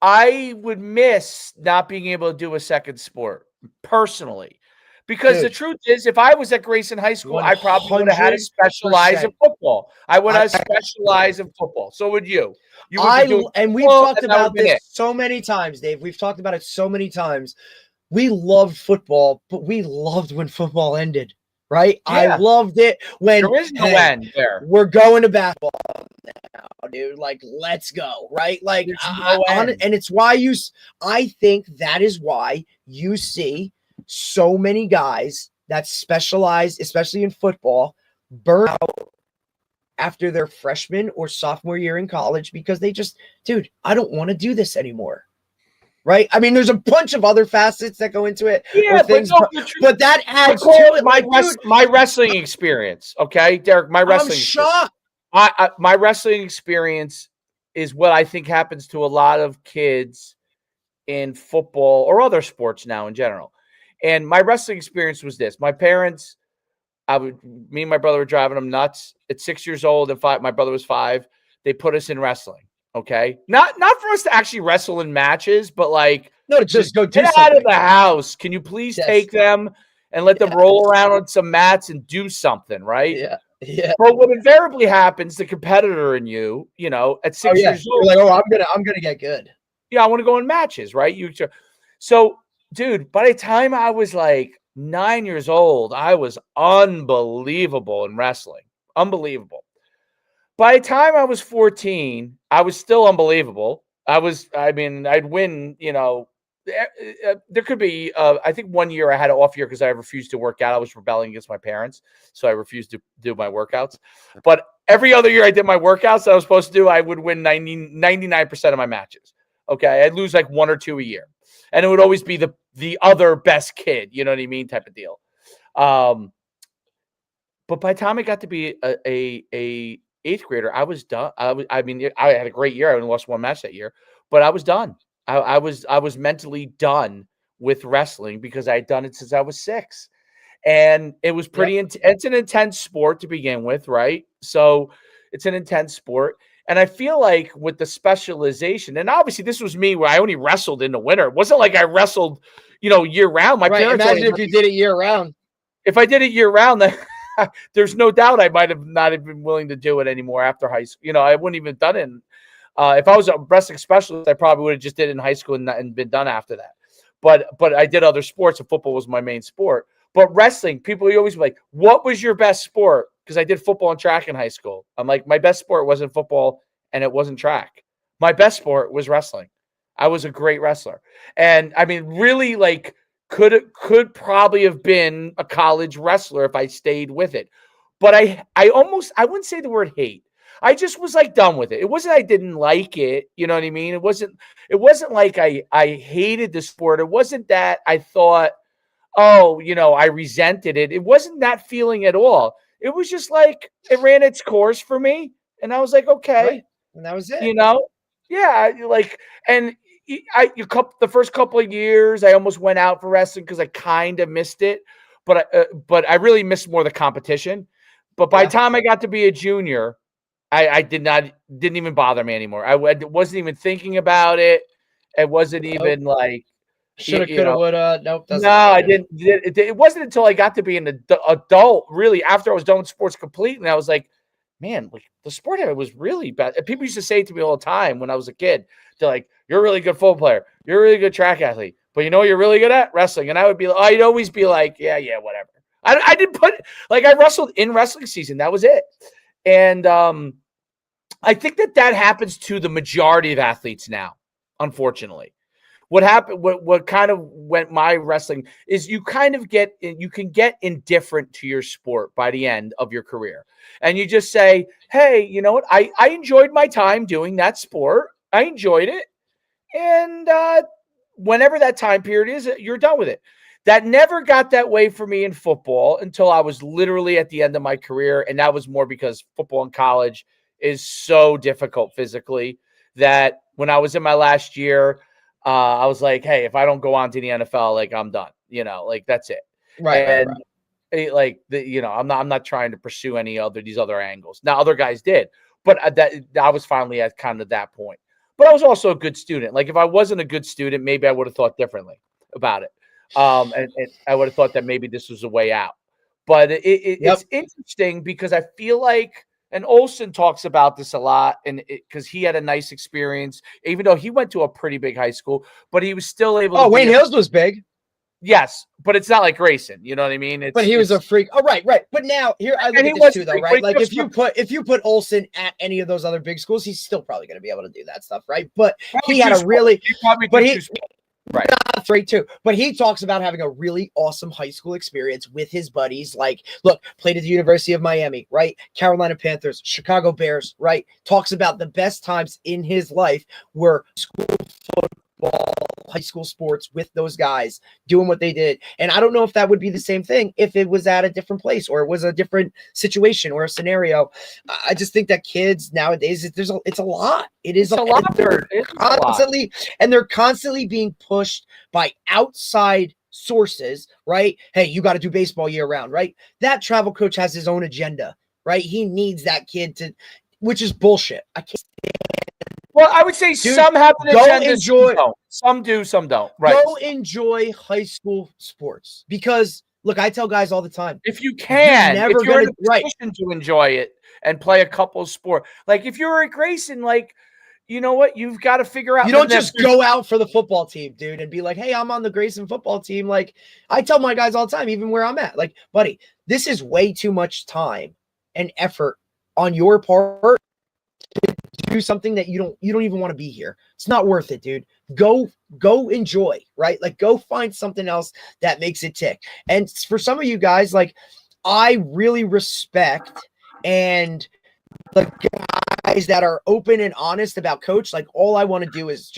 I would miss not being able to do a second sport personally. Because the truth is, if I was at Grayson High School, 100%. I probably would have had to specialize in football. I would have specialized in football. So would you. And we've talked about this so many times, Dave. We've talked about it so many times. We loved football, but we loved when football ended, right? Yeah. I loved it when there is no end there. We're going to basketball now, dude. Like, let's go, right? Like, and it's why I think that is why you see so many guys that specialize, especially in football, burn out after their freshman or sophomore year in college because they just, dude, I don't want to do this anymore. right? I mean, there's a bunch of other facets that go into it. Yeah, but that adds to it. My wrestling experience, okay, Derek. I'm shocked. My wrestling experience is what I think happens to a lot of kids in football or other sports now in general. And my wrestling experience was this: my parents, me and my brother were driving them nuts. At 6 years old and 5, my brother was 5. They put us in wrestling. Okay, not for us to actually wrestle in matches, but like to just go get out of the house. Can you please take them and let them roll around on some mats and do something, right? Yeah. Yeah. But what invariably happens, the competitor in you, at 6 years old, you're like, I'm gonna get good. Yeah, I want to go in matches, right? So, dude, by the time I was like 9 years old, I was unbelievable in wrestling. Unbelievable. By the time I was 14, I was still unbelievable. I'd win, there could be, I think one year I had an off year because I refused to work out. I was rebelling against my parents, so I refused to do my workouts. But every other year I did my workouts that I was supposed to do, I would win 99% of my matches. Okay, I'd lose like 1 or 2 a year. And it would always be the other best kid, you know what I mean, type of deal. But by the time I got to be a 8th grader, I was done. I had a great year. I only lost one match that year, but I was done. I was mentally done with wrestling because I had done it since I was 6. And it was pretty it's an intense sport to begin with, right? So it's an intense sport. And I feel like with the specialization, and obviously this was me where I only wrestled in the winter. It wasn't like I wrestled, year round. My parents imagine if you did it year round. If I did it year round, then there's no doubt I might have not have been willing to do it anymore after high school. I wouldn't even done it. If I was a wrestling specialist, I probably would have just did it in high school and been done after that. But I did other sports, and football was my main sport. But wrestling, people always be like, "What was your best sport?" Because I did football and track in high school. I'm like, my best sport wasn't football and it wasn't track. My best sport was wrestling. I was a great wrestler, and I mean, really, like, could probably have been a college wrestler if I stayed with it. But I wouldn't say the word hate. I just was like done with it. It wasn't I didn't like it, you know what I mean? It wasn't like I hated the sport. It wasn't that I thought, oh, I resented it. It wasn't that feeling at all. It was just like it ran its course for me, and I was like, okay, right. And that was it. Yeah, like, and the first couple of years, I almost went out for wrestling because I kind of missed it, but I really missed more the competition. But by the time I got to be a junior, I didn't even bother me anymore. I wasn't even thinking about it. It wasn't even like shoulda, coulda, woulda. Nope. No, I didn't. It wasn't until I got to be an adult, really, after I was done with sports completely. I was like, man, like the sport of it was really bad. And people used to say it to me all the time when I was a kid. They're like, "You're a really good football player. You're a really good track athlete, but you know what you're really good at? Wrestling." And I'd always be like, "Yeah, whatever." I didn't put like I wrestled in wrestling season. That was it. And I think that happens to the majority of athletes now, unfortunately. What happened, what kind of went my wrestling is you can get indifferent to your sport by the end of your career. And you just say, hey, you know what? I enjoyed my time doing that sport. I enjoyed it. And whenever that time period is, you're done with it. That never got that way for me in football until I was literally at the end of my career. And that was more because football in college is so difficult physically that when I was in my last year, I was like, hey, if I don't go on to the NFL, like I'm done, like that's it. Right. And like I'm not trying to pursue these other angles. Now other guys did, but I was finally at kind of that point. But I was also a good student. Like if I wasn't a good student, maybe I would have thought differently about it. And I would have thought that maybe this was a way out. But it's interesting because I feel like, and Olsen talks about this a lot, and because he had a nice experience, even though he went to a pretty big high school, but he was still able to. Oh, Wayne Hills was big. Yes, but it's not like Grayson. You know what I mean? But he was a freak. Oh, right. But now here I look at this too, though, right? Like if you put Olsen at any of those other big schools, he's still probably going to be able to do that stuff, right? But he had a really, right. That's right too. But he talks about having a really awesome high school experience with his buddies. Like, look, played at the University of Miami, right? Carolina Panthers, Chicago Bears, right? Talks about the best times in his life were school football football, high school sports with those guys doing what they did. And I don't know if that would be the same thing if it was at a different place or it was a different situation or a scenario. I just think that kids nowadays, it's a lot. It is a lot. They're constantly being pushed by outside sources, right? Hey, you got to do baseball year round, right? That travel coach has his own agenda, right? He needs that kid to, which is bullshit. I can't. Well, I would say some have an agenda, some don't. Some do, some don't. Right. Go enjoy high school sports because, look, I tell guys all the time. If you can, if you're in a position to enjoy it and play a couple of sports. Like, if you're at Grayson, like, you know what? You've got to figure out. You don't just go out for the football team, dude, and be like, hey, I'm on the Grayson football team. Like, I tell my guys all the time, even where I'm at, like, buddy, this is way too much time and effort on your part to do something that you don't even want to be here. It's not worth it, dude. Go enjoy, right? Like, go find something else that makes it tick. And for some of you guys, like, I really respect and the guys that are open and honest about coach. Like, all I want to do is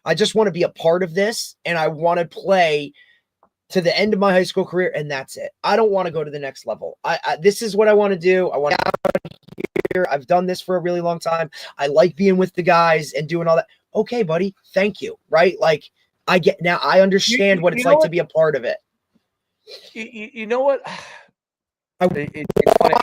I just want to be a part of this, and I want to play to the end of my high school career, and that's it. I don't want to go to the next level. This is what I want to do. I want to get out here. I've done this for a really long time. I like being with the guys and doing all that. Okay, buddy. Thank you. Right? Like, I understand what it's like to be a part of it. You know what? It's funny.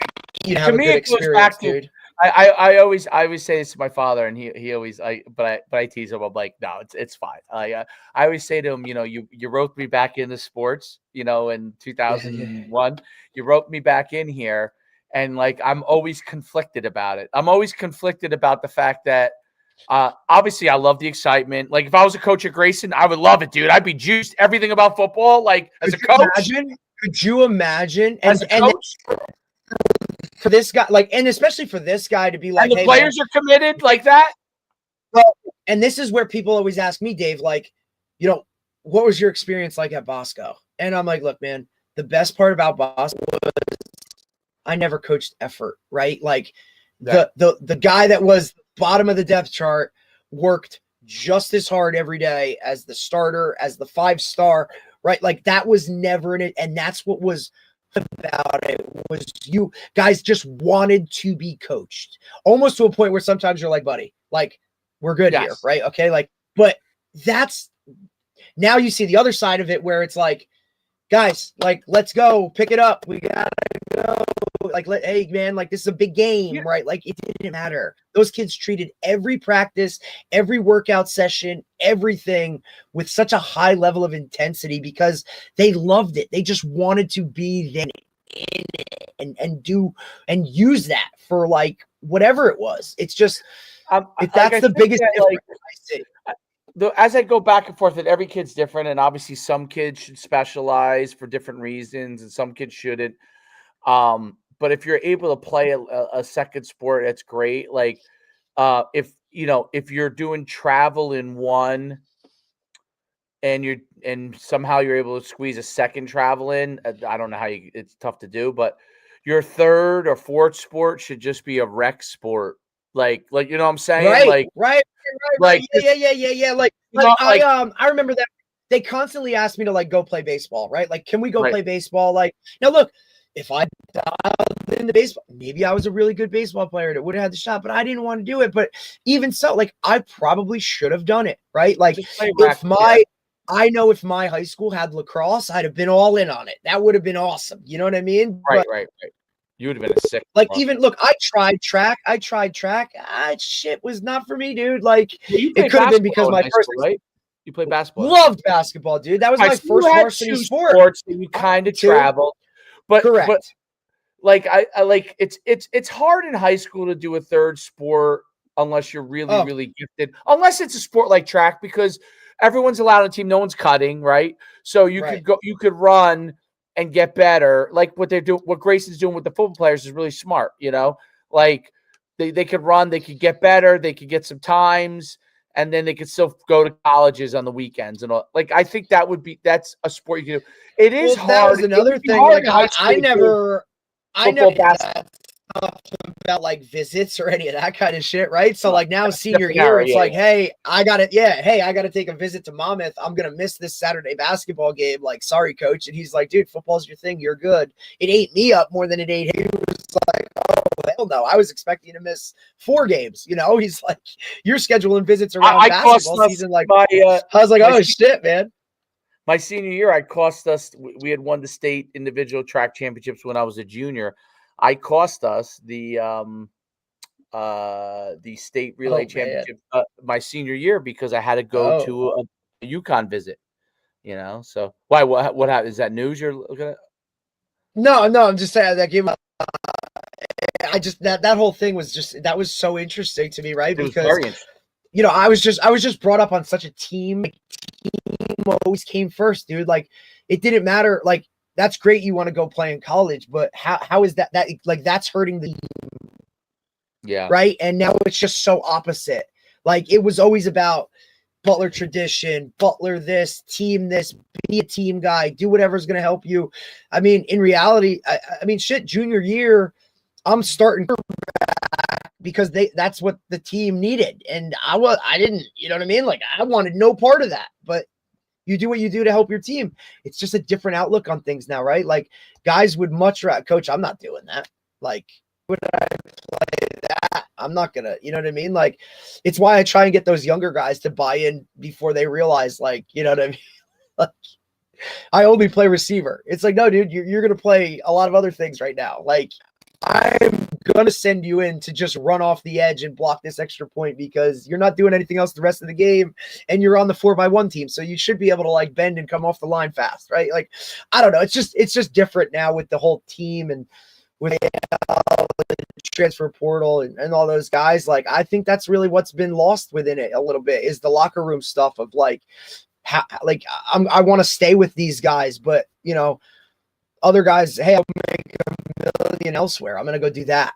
You have a good experience, dude. I always say this to my father, and he always but I tease him. I'm like, no, it's fine. I always say to him, you know, you roped me back into sports, you know, in 2001. You roped me back in here, and like I'm always conflicted about it. I'm always conflicted about the fact that obviously I love the excitement. Like, if I was a coach at Grayson, I would love it, dude. I'd be juiced everything about football. Like, as a coach, could you imagine as a coach? For this guy, like, and especially for this guy to be like, and the players are committed like that. Well, and this is where people always ask me, Dave, like, you know, what was your experience like at Bosco? And I'm like, look, man, the best part about Bosco was I never coached effort, right? Like, the guy that was bottom of the depth chart worked just as hard every day as the starter, as the 5-star, right? Like, that was never in it, and that's what was about it was you guys just wanted to be coached almost to a point where sometimes you're like, buddy, like, we're good here, right? Okay, like, but that's now you see the other side of it where it's like, guys, like, let's go pick it up, we gotta go, like, hey man, like, this is a big game, right? Like, it didn't matter. Those kids treated every practice, every workout session, everything with such a high level of intensity because they loved it. They just wanted to be there in it and do and use that for, like, whatever it was. It's just that's the biggest difference I see. As I go back and forth, that every kid's different, and obviously some kids should specialize for different reasons, and some kids shouldn't. But if you're able to play a second sport, that's great. Like, if you're doing travel in one, and somehow you're able to squeeze a second travel in, I don't know how it's tough to do, but your third or fourth sport should just be a rec sport. Like, you know what I'm saying? Right. Like, yeah. Like, I remember that they constantly asked me to, like, go play baseball, right? Like, can we go play baseball? Like, now look, if I dialed into baseball, maybe I was a really good baseball player that would have had the shot, but I didn't want to do it. But even so, like, I probably should have done it, right? Like, I know if my high school had lacrosse, I'd have been all in on it. That would have been awesome. You know what I mean? Right. You would have been a sick. Like, even look, I tried track. Shit was not for me, dude. Like, it could have been because my first, right? You played basketball. Loved basketball, dude. That was my first varsity sport. Sports that you kind of traveled, but correct. But like, I like it's hard in high school to do a third sport unless you're really really gifted. Unless it's a sport like track, because everyone's allowed on a team. No one's cutting, right? So you could go. You could run and get better. Like what Grayson's doing with the football players is really smart, you know? Like they could run, they could get better, they could get some times, and then they could still go to colleges on the weekends and all. Like, I think that's a sport you can do. It is hard. That was another thing. Like, I never about like visits or any of that kind of shit, right? So like now senior year, it's like, hey, I got to take a visit to Monmouth. I'm gonna miss this Saturday basketball game. Like, sorry, coach. And he's like, dude, football's your thing. You're good. It ate me up more than it ate him. He was like, oh hell no, I was expecting to miss 4 games. You know, he's like, you're scheduling visits around basketball season. Like, I was like, oh shit, man. My senior year, I cost us. We had won the state individual track championships when I was a junior. I cost us the state relay championship my senior year because I had to go to a UConn visit. You know, so why? What happened? Is that news you're looking at? No, I'm just saying that game. I just that whole thing was was so interesting to me, right? Because you know, I was just brought up on such a team. Team always came first, dude. Like, it didn't matter. Like, that's great. You want to go play in college, but how is that like that's hurting the team? Yeah. Right. And now it's just so opposite. Like, it was always about Butler tradition, Butler this, be a team guy, do whatever's going to help you. I mean, in reality, I mean, shit, junior year, I'm starting because that's what the team needed. And I didn't, you know what I mean? Like, I wanted no part of that, but you do what you do to help your team. It's just a different outlook on things now, right? Like, guys would much rather, coach, I'm not doing that. Like, would I play that? I'm not gonna, you know what I mean? Like, it's why I try and get those younger guys to buy in before they realize, like, you know what I mean? Like, I only play receiver. It's like, no, dude, you're gonna play a lot of other things right now. Like, I'm gonna send you in to just run off the edge and block this extra point because you're not doing anything else the rest of the game, and you're on the 4x1 team, so you should be able to like bend and come off the line fast, right? Like, I don't know. It's just different now with the whole team and with the transfer portal and all those guys. Like, I think that's really what's been lost within it a little bit is the locker room stuff of like, how, like I want to stay with these guys, but you know, other guys, hey, I'll make $1 million elsewhere. I'm going to go do that.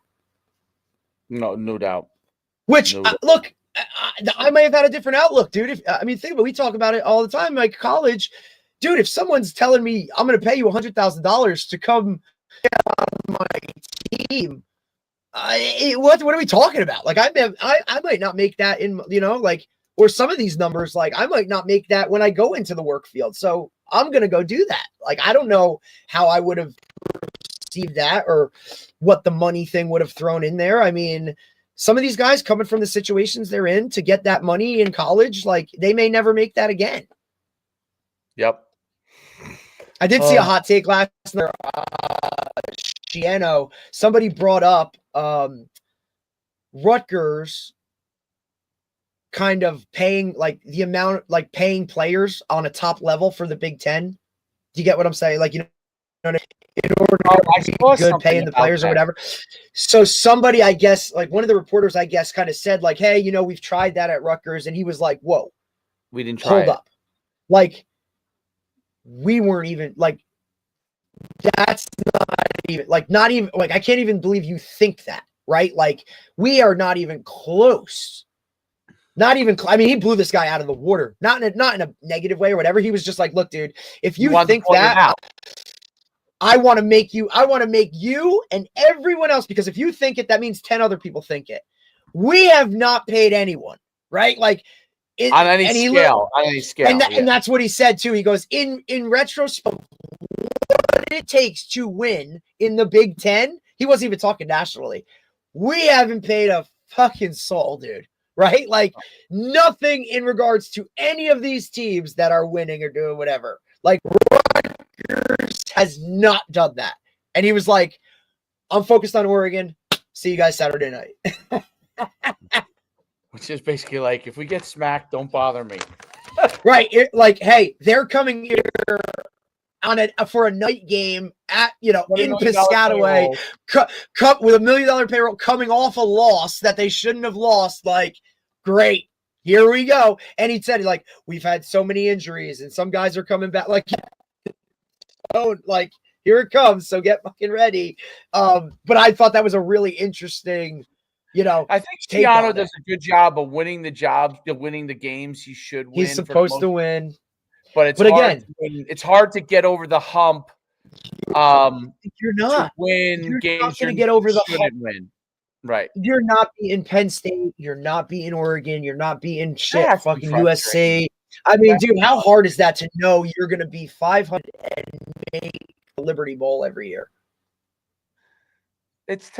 No doubt. Which, look, I may have had a different outlook, dude. Think about it. We talk about it all the time. Like, college, dude, if someone's telling me I'm going to pay you $100,000 to come on my team, what are we talking about? Like, I might not make that in, you know, like, or some of these numbers, like, I might not make that when I go into the work field. So I'm going to go do that. Like, I don't know how I would have received that or what the money thing would have thrown in there. I mean, some of these guys coming from the situations they're in to get that money in college, like, they may never make that again. Yep. I did see a hot take last night. Shiano, somebody brought up Rutgers kind of paying like the amount, like paying players on a top level for the Big Ten. Do you get what I'm saying? Like, you know, in order to be good paying the players or whatever. So somebody, I guess, like one of the reporters, I guess, kind of said like, hey, you know, we've tried that at Rutgers. And he was like, whoa, we didn't try. Hold up. Like, we weren't even like, that's not even like, I can't even believe you think that, right? Like, we are not even close. Not even, I mean, he blew this guy out of the water, not in a negative way or whatever. He was just like, look, dude, if you think that, I want to make you and everyone else, because if you think it, that means 10 other people think it. We have not paid anyone, right? Like, on any scale. And that's what he said too. He goes, in retrospect, what it takes to win in the Big Ten, he wasn't even talking nationally. We haven't paid a fucking soul, dude. Right? Like, nothing in regards to any of these teams that are winning or doing whatever. Like, Rutgers has not done that. And he was like, I'm focused on Oregon. See you guys Saturday night. Which is basically like, if we get smacked, don't bother me. Right. Like, hey, they're coming here for a night game at, you know, in Piscataway, with $1 million payroll, coming off a loss that they shouldn't have lost. Like, great, here we go. And he said, like, we've had so many injuries and some guys are coming back. Like, oh, like, here it comes. So get fucking ready. But I thought that was a really interesting, you know, I think Shiano does a good job of winning the jobs, winning the games he should win. He's supposed to win. But it's hard to get over the hump You're not. To win You're games not going to get over the shouldn't win. Right. You're not beating Penn State. You're not beating Oregon. You're not beating shit That has to be fucking frustrating. USC. I mean, dude, how hard is that to know you're going to be 500 and make the Liberty Bowl every year? It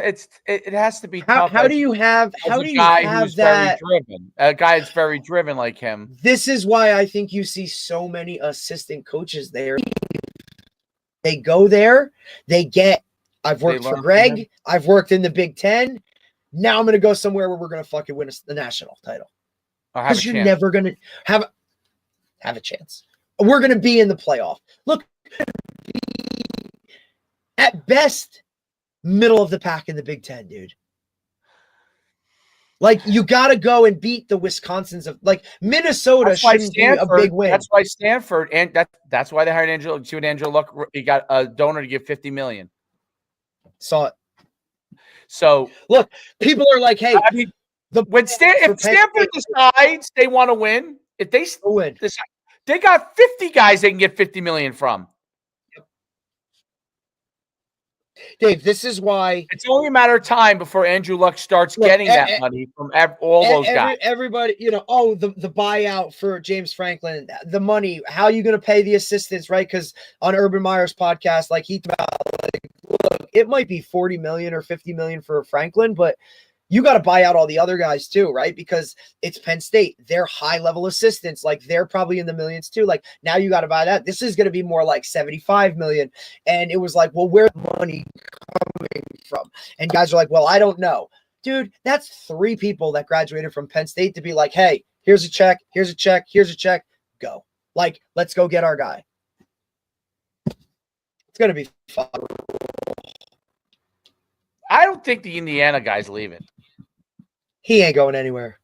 has to be How tough. do you have who's that? very driven, a guy that's very driven like him. This is why I think you see so many assistant coaches there. They go there, they get. I've worked for Greg. I've worked in the Big Ten. Now I'm going to go somewhere where we're going to fucking win the national title. Because you're never going to have a chance. We're going to be in the playoff. Look, at best, middle of the pack in the Big Ten, dude. Like, you got to go and beat the Wisconsins of, like, Minnesota shouldn't be a big win. That's why Stanford, and that's why they hired Angelo. See what Angelo Luck, he got a donor to give $50 million. Saw it. So look, people are like, "Hey, I mean, if Stanford decides they want to win, if they win, they got 50 guys they can get $50 million from." Dave, this is why it's only a matter of time before Andrew Luck starts getting that money from all those guys. Everybody, the buyout for James Franklin, the money. How are you going to pay the assistants, right? Because on Urban Meyer's podcast, like he talked about, like, look, it might be 40 million or 50 million for Franklin, but you got to buy out all the other guys too, right? Because it's Penn State. They're high-level assistants. Like, they're probably in the millions too. Like, now you got to buy that. This is going to be more like 75 million. And it was like, well, where's the money coming from? And guys are like, well, I don't know. Dude, that's 3 people that graduated from Penn State to be like, hey, here's a check, here's a check, here's a check, go. Like, let's go get our guy. It's going to be fun. I don't think the Indiana guy's leaving. He ain't going anywhere.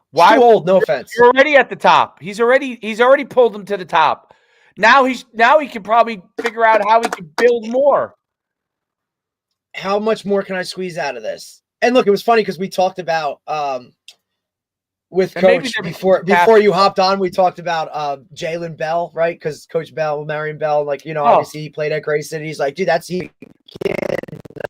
Why? He's too old, no offense. You're already at the top. He's already pulled him to the top. Now he can probably figure out how he can build more. How much more can I squeeze out of this? And look, it was funny because we talked about with Coach before you hopped on. We talked about Jalen Bell, right? Because Coach Bell, Marion Bell, like, obviously he played at Grayson. He's like, dude, that's he.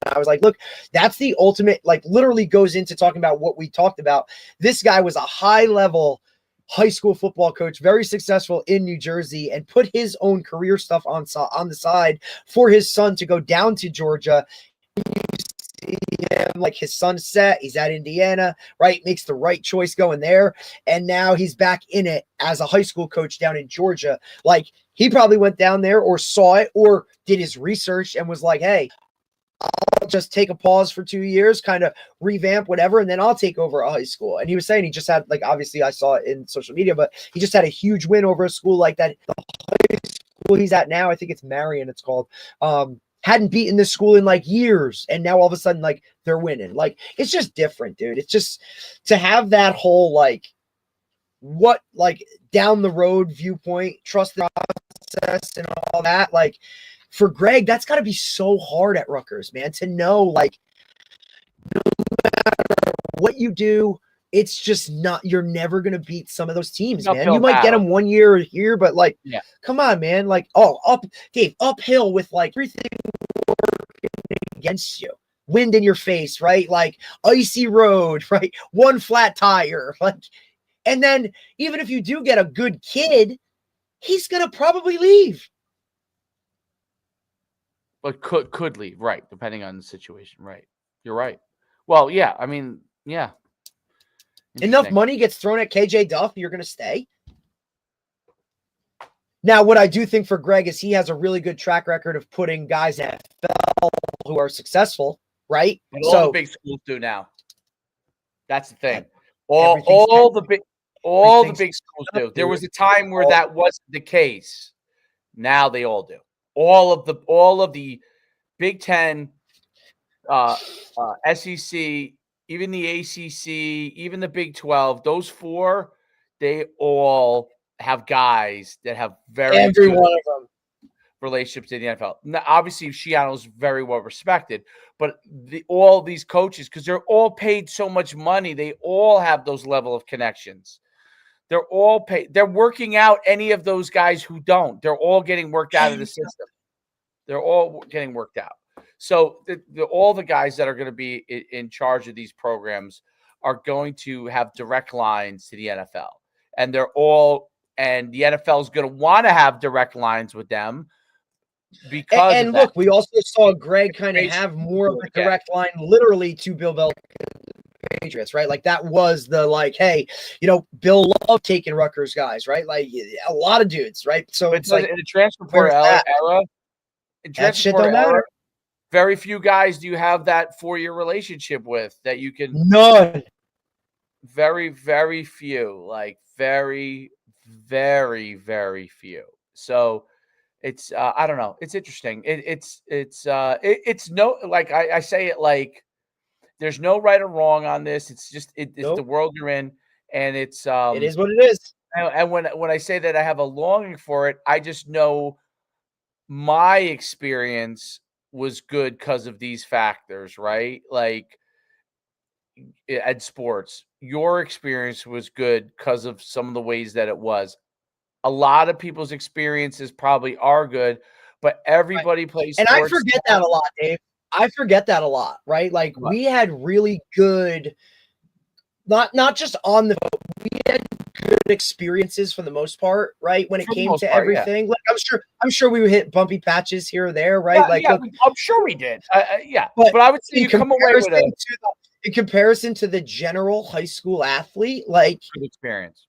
I was like, look, that's the ultimate, like, literally goes into talking about what we talked about. This guy was a high-level high school football coach, very successful in New Jersey, and put his own career stuff on the side for his son to go down to Georgia. You see him, like, his son's set. He's at Indiana, right? Makes the right choice going there. And now he's back in it as a high school coach down in Georgia. Like, he probably went down there or saw it or did his research and was like, hey, I'll just take a pause for 2 years, kind of revamp whatever, and then I'll take over a high school. And he was saying he just had, like, obviously I saw it in social media, but he just had a huge win over a school like that. The high school he's at now, I think it's Marion, it's called, hadn't beaten this school in like years. And now all of a sudden, like, they're winning. Like, it's just different, dude. It's just to have that whole, like, what, like, down the road viewpoint, trust the process and all that, like, for Greg, that's got to be so hard at Rutgers, man, to know, like, no matter what you do, it's just not, you're never going to beat some of those teams, man. You might get them 1 year here, but, like, come on, man. Like, Dave, uphill with, like, everything working against you. Wind in your face, right? Like, icy road, right? One flat tire. Like, and then even if you do get a good kid, he's going to probably leave. But could leave, right, depending on the situation, right? You're right. Well, yeah, I mean, yeah. Enough money gets thrown at KJ Duff, you're going to stay. Now, what I do think for Greg is he has a really good track record of putting guys in NFL who are successful, right? And all the big schools do now. That's the thing. All the big schools do. There was a time where that wasn't the case. Now they all do. All of the Big Ten, SEC, even the ACC, even the Big 12, those 4, they all have guys that have very good one of them relationships in the NFL. Now, obviously, Shiano's very well respected, but all these coaches, because they're all paid so much money, they all have those level of connections. They're all paid. They're working out any of those guys who don't. They're all getting worked out of the system. They're all getting worked out. So all the guys that are going to be in charge of these programs are going to have direct lines to the NFL. And the NFL is going to want to have direct lines with them because and look, we also saw Greg kind of have more of a direct line literally to Bill Belichick. Patriots, right? Like that was the hey, Bill loved taking Rutgers guys, right? Like a lot of dudes, right? So it's like in the transfer portal era, that shit don't matter. Very few guys do you have that 4-year relationship with that you can. None. Very, very few. Like very, very, very few. So it's I don't know. It's interesting. It's no, like I say it like there's no right or wrong on this. It's just it's the world you're in, and it's it is what it is. And when I say that I have a longing for it, I just know my experience was good because of these factors, right? Like at sports, your experience was good because of some of the ways that it was. A lot of people's experiences probably are good, but everybody plays sports. And I forget that a lot, Dave. I forget that a lot, right? Like we had really good, not just on the field, we had good experiences for the most part, right? When it came to everything, like I'm sure we would hit bumpy patches here or there, right? Look, I'm sure we did. But I would say you come away with in comparison to the general high school athlete, like good experience.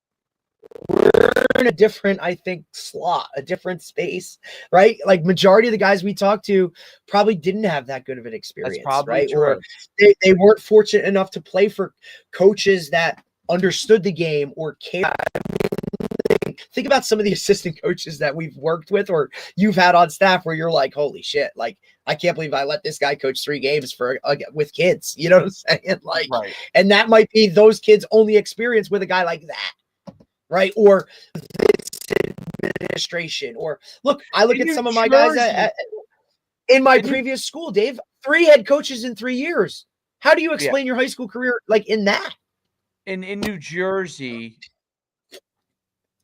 We're in a different, I think, slot, a different space, right? Like majority of the guys we talked to probably didn't have that good of an experience, that's probably right? True. Or they weren't fortunate enough to play for coaches that understood the game or cared. Think about some of the assistant coaches that we've worked with or you've had on staff where you're like, holy shit, like I can't believe I let this guy coach 3 games with kids. You know what I'm saying? Like, right. And that might be those kids' only experience with a guy like that. Right. Or this administration. Or look, I look at some of my guys in my previous school, Dave, 3 head coaches in 3 years. How do you explain your high school career like in that? In New Jersey,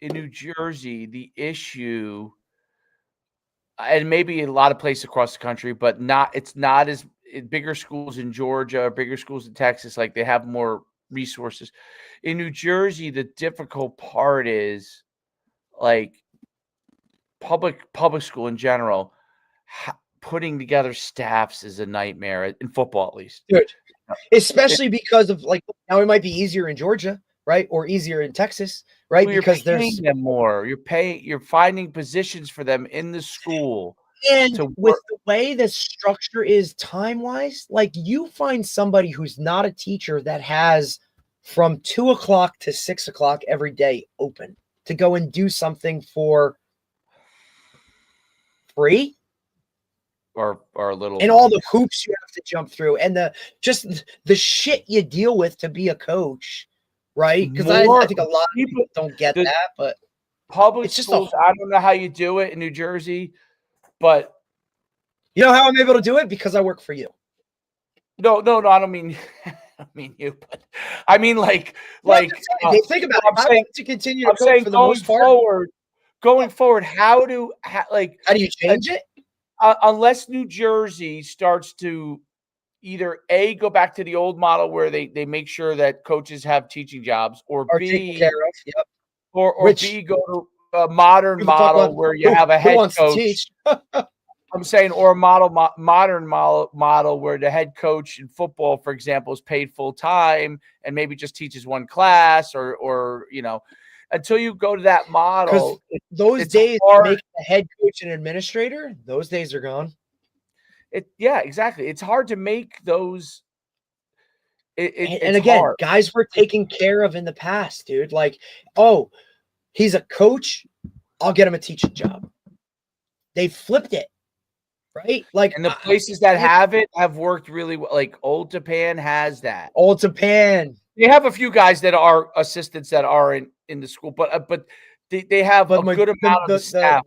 the issue, and maybe a lot of places across the country, but it's not as bigger schools in Georgia or bigger schools in Texas, like they have more resources. In New Jersey, the difficult part is like public school in general, putting together staffs is a nightmare in football, at least. Dude, especially because of like now it might be easier in Georgia, right? Or easier in Texas, right? Well, because there's them more. You're finding positions for them in the school. And with the way the structure is time-wise, like you find somebody who's not a teacher that has from 2 o'clock to 6 o'clock every day open to go and do something for free or a little, and all the hoops you have to jump through and the shit you deal with to be a coach, right? Because I think a lot of people don't get that, but public schools, I don't know how you do it in New Jersey, but you know how I'm able to do it? Because I work for you. No, I don't mean you, but I mean like think about it. I'm saying to continue to coach for the most part. Going forward, how do you change it? Unless New Jersey starts to either A, go back to the old model where they make sure that coaches have teaching jobs, or B, taken care of. Yep. or B, go to a modern model where you have a head coach. I'm saying, or a modern model where the head coach in football, for example, is paid full time and maybe just teaches one class, or until you go to that model. Those days make the head coach an administrator. Those days are gone. Yeah, exactly. It's hard to make those. And again, hard. Guys were taken care of in the past, dude. Like, oh, he's a coach. I'll get him a teaching job. They flipped it. Right? Like, and the places that have it have worked really well. Like Old Japan has that. Old Japan. They have a few guys that are assistants that are in the school, but they have a good amount of the staff.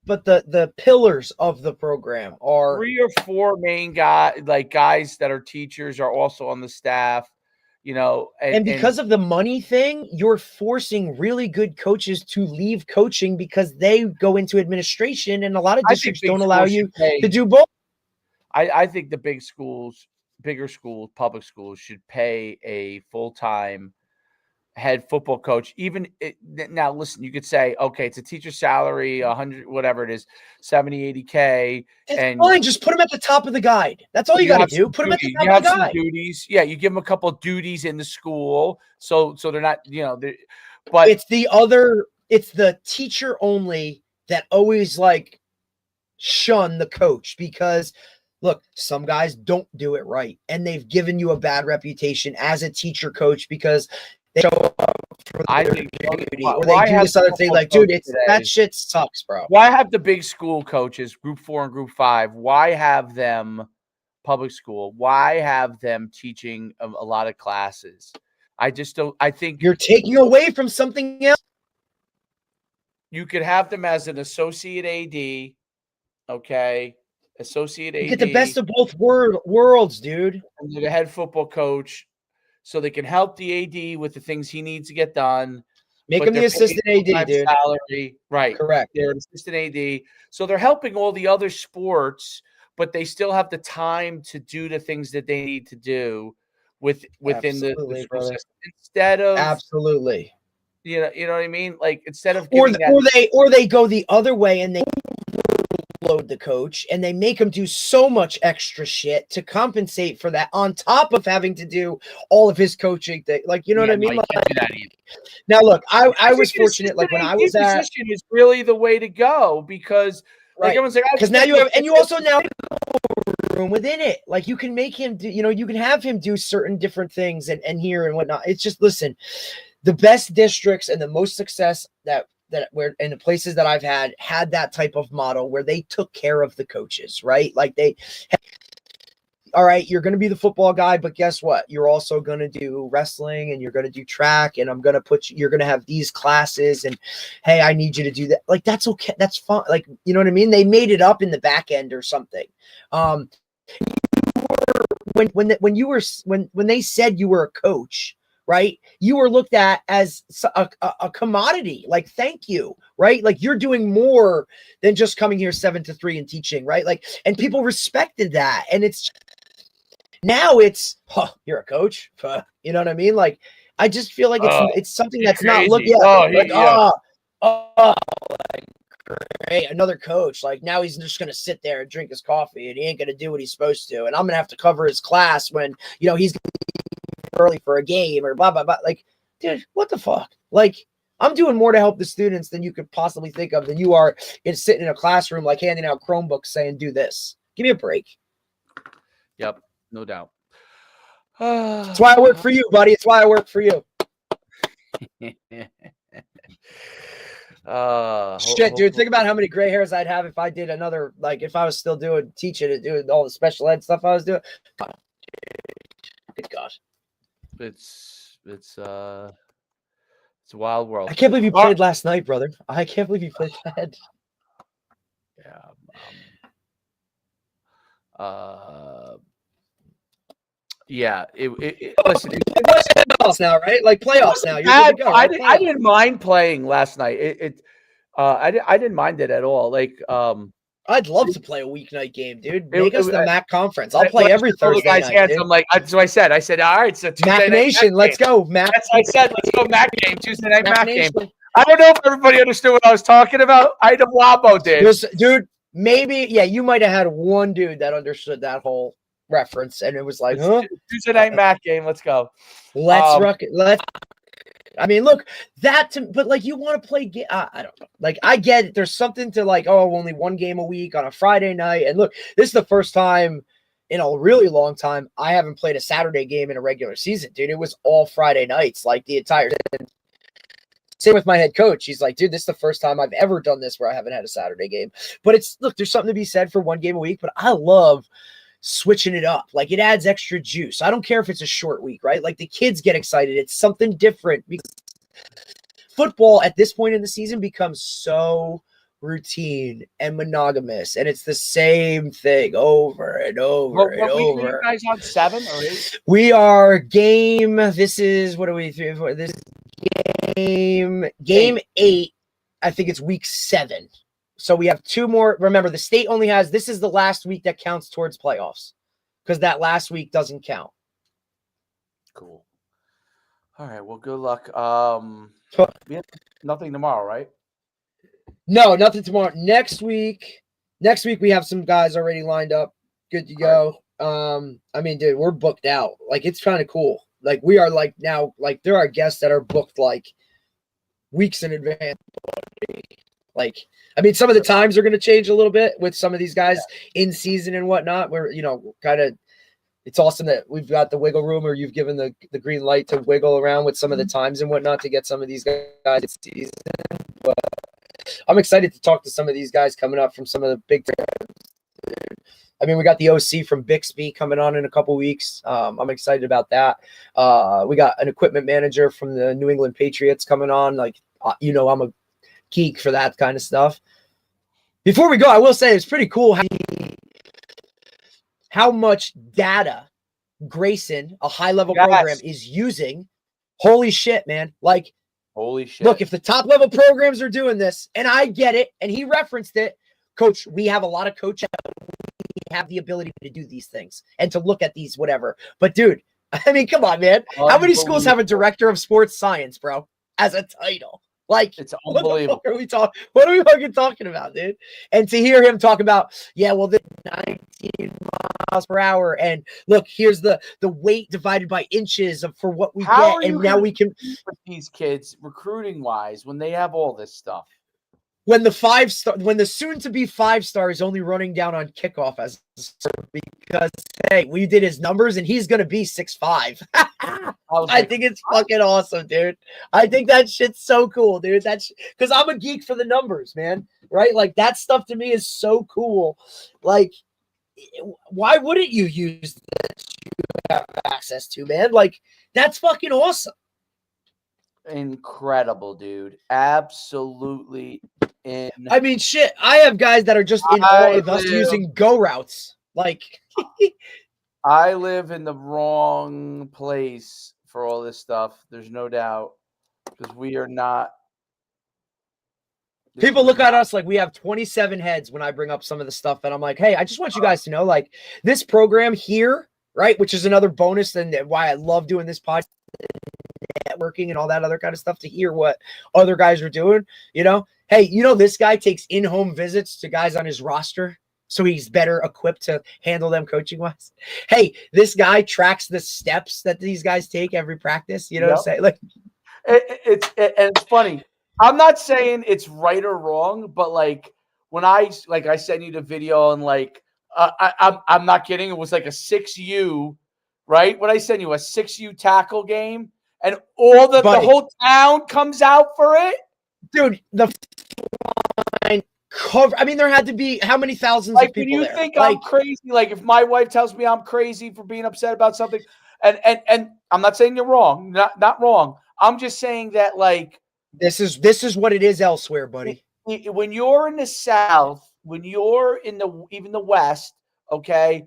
But the pillars of the program are 3 or 4 main guys that are teachers are also on the staff. And because of the money thing, you're forcing really good coaches to leave coaching because they go into administration, and a lot of districts don't allow you to do both. I think the bigger schools, public schools should pay a full-time head football coach. Now listen, you could say, okay, it's a teacher salary, 100, whatever it is, 70, 80K. It's fine. Just put them at the top of the guide. That's all you got to do. Put them at the top of the guide. Duties. Yeah. You give them a couple of duties in the school. So they're not, but it's the teacher only that always like shun the coach, because look, some guys don't do it right, and they've given you a bad reputation as a teacher coach because they show up for their duty, or they do this other thing. Like, dude, that shit sucks, bro. Why have the big school coaches, Group 4 and Group 5? Why have them public school? Why have them teaching a lot of classes? I just don't. I think you're taking away from something else. You could have them as an associate AD, okay? Associate AD. You get the best of both worlds, dude. And the head football coach, so they can help the AD with the things he needs to get done. Make him the assistant AD, dude. Salary. Right. Correct. They're an assistant AD. So they're helping all the other sports, but they still have the time to do the things that they need to do within the school system. Instead of absolutely. You know what I mean? Like, instead of or they go the other way and they load the coach and they make him do so much extra shit to compensate for that, on top of having to do all of his coaching thing. Like, you know what I mean? Now, look, I was fortunate. Like when I was at, position is really the way to go, because like everyone's like, because now you have, and you also now room within it. Like you can make him do, you can have him do certain different things and here and whatnot. It's just, listen, the best districts and the most success that where in the places that I've had that type of model where they took care of the coaches, right? Like all right, you're going to be the football guy, but guess what? You're also going to do wrestling and you're going to do track, and I'm going to you're going to have these classes, and hey, I need you to do that. Like, that's okay. That's fine. Like, you know what I mean? They made it up in the back end or something. When they said you were a coach, right? You were looked at as a commodity. Like, thank you, right? Like, you're doing more than just coming here 7 to 3 and teaching, right? Like, and people respected that. And now it's, you're a coach. You know what I mean? Like, I just feel like it's something that's crazy. Not looked at. Like, great, another coach. Like, now he's just going to sit there and drink his coffee and he ain't going to do what he's supposed to. And I'm going to have to cover his class when, he's early for a game or blah blah blah. Like, dude, what the fuck? Like, I'm doing more to help the students than you could possibly think of, than you are sitting in a classroom like handing out Chromebooks saying do this. Give me a break. Yep, no doubt. That's why I work for you, buddy. It's why I work for you. Shit, dude, think about how many gray hairs I'd have if I did another, like, if I was still teaching and doing all the special ed stuff I was doing. Gosh. It's a wild world. I can't believe you played last night, brother. I can't believe you played that. Yeah. Listen, playoffs now, right? Like playoffs now. You're good to go, right? I didn't mind playing last night. I didn't mind it at all. Like, I'd love to play a weeknight game, dude. Make us the MAC conference. I'll play every Thursday night. Hands, I'm like, so I said, all right, so Tuesday MAC Nation, let's go, MAC. I said, let's go MAC game, Tuesday night MAC game. I don't know if everybody understood what I was talking about. Ida Wabo did. Dude, maybe, yeah, you might have had one dude that understood that whole reference, and it was like, huh? Tuesday night MAC game, let's go. Let's rock it. I mean, look, but like, you want to play, I don't know. Like, I get it. There's something to like, only one game a week on a Friday night. And look, this is the first time in a really long time I haven't played a Saturday game in a regular season, dude. It was all Friday nights, like the entire season. Same with my head coach. He's like, dude, this is the first time I've ever done this where I haven't had a Saturday game. But look, there's something to be said for one game a week, but I love switching it up. Like, it adds extra juice. I don't care if it's a short week, right? Like, the kids get excited. It's something different, because football at this point in the season becomes so routine and monogamous, and it's the same thing over and over and over. Week are you guys on 7 or 8? We are game. This is what are we? 3, 4. This is game 8. I think it's week 7. So we have 2 more. Remember, the state only has. This is the last week that counts towards playoffs, because that last week doesn't count. Cool. All right. Well, good luck. We have nothing tomorrow, right? No, nothing tomorrow. Next week we have some guys already lined up, good to go. I mean, dude, we're booked out. Like, it's kind of cool. Like, we are like now, like, there are guests that are booked like weeks in advance. Like, I mean, some of the times are going to change a little bit with some of these guys in season and whatnot. Where, you know, kind of, it's awesome that we've got the wiggle room, or you've given the green light to wiggle around with some of the times and whatnot to get some of these guys in season. But I'm excited to talk to some of these guys coming up from some of the big. I mean, we got the OC from Bixby coming on in a couple weeks. I'm excited about that. We got an equipment manager from the New England Patriots coming on. Like, you know, I'm a geek for that kind of stuff. Before we go, I will say it's pretty cool how much data Grayson, a high-level program, is using. Holy shit, man. Like, holy shit. Look, if the top-level programs are doing this, and I get it, and he referenced it, Coach, we have a lot of coaches. We have the ability to do these things and to look at these, whatever. But, dude, I mean, come on, man. How many schools have a director of sports science, bro, as a title? Like, it's unbelievable. What are we fucking talking about, dude? And to hear him talk about, yeah, well, this 19 miles per hour, and look, here's the weight divided by inches for what we get, and now we can with these kids recruiting wise when they have all this stuff. When the soon-to-be 5-star is only running down on kickoff as because, hey, we did his numbers and he's going to be 6'5". I think it's fucking awesome, dude. I think that shit's so cool, dude. That's because I'm a geek for the numbers, man. Right? Like, that stuff to me is so cool. Like, why wouldn't you use that you have access to, man? Like, that's fucking awesome. Incredible, dude. Absolutely. I mean, shit. I have guys that are just in awe of us using go routes. Like, I live in the wrong place for all this stuff. There's no doubt, because we are not. People look at us like we have 27 heads when I bring up some of the stuff, and I'm like, hey, I just want you guys to know, like, this program here, right, which is another bonus and why I love doing this podcast, networking and all that other kind of stuff, to hear what other guys are doing, you know. Hey, you know, this guy takes in-home visits to guys on his roster, so he's better equipped to handle them coaching-wise. Hey, this guy tracks the steps that these guys take every practice. You know what I'm saying? Like, it's funny. I'm not saying it's right or wrong, but like when I send you the video and like I'm not kidding. It was like a 6U, right? When I send you a 6U tackle game, and all the whole town comes out for it. Dude, the line cover. I mean, there had to be how many thousands of people when you there? think I'm crazy, like if my wife tells me I'm crazy for being upset about something, and I'm not saying you're wrong, not wrong. I'm just saying that, like, this is what it is elsewhere, buddy. When you're in the South, when you're in even the West, okay,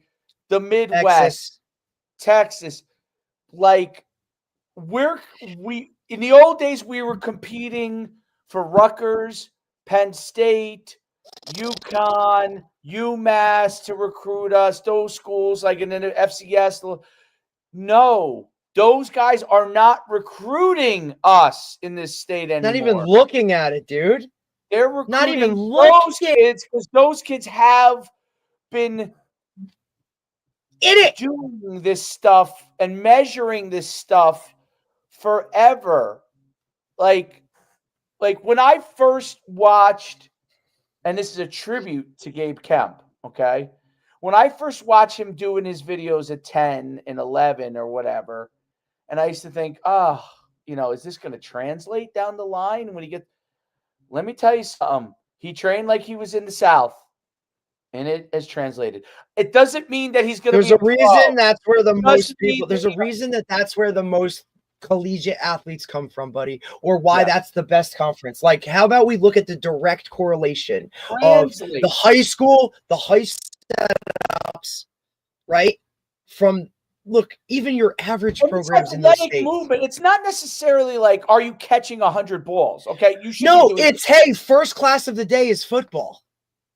the Midwest, Texas, like in the old days we were competing for Rutgers, Penn State, UConn, UMass to recruit us, those schools, like in the FCS. No, those guys are not recruiting us in this state anymore. Not even looking at it, dude. They're recruiting not even those kids, because those kids have been doing this stuff and measuring this stuff forever. Like when I first watched, and this is a tribute to Gabe Kemp, okay? When I first watched him doing his videos at 10 and 11 or whatever, and I used to think, oh, you know, is this going to translate down the line when he gets? Let me tell you something. He trained like he was in the South, and it has translated. It doesn't mean that he's going to be There's a reason that's where the most people. There's a reason that's where the most collegiate athletes come from, buddy, or why that's the best conference. Like, how about we look at the direct correlation of the high school setups, right? From even your average programs in the states. Movement. It's not necessarily like, are you catching 100 balls? Okay, you should. No, it's hey, first class of the day is football.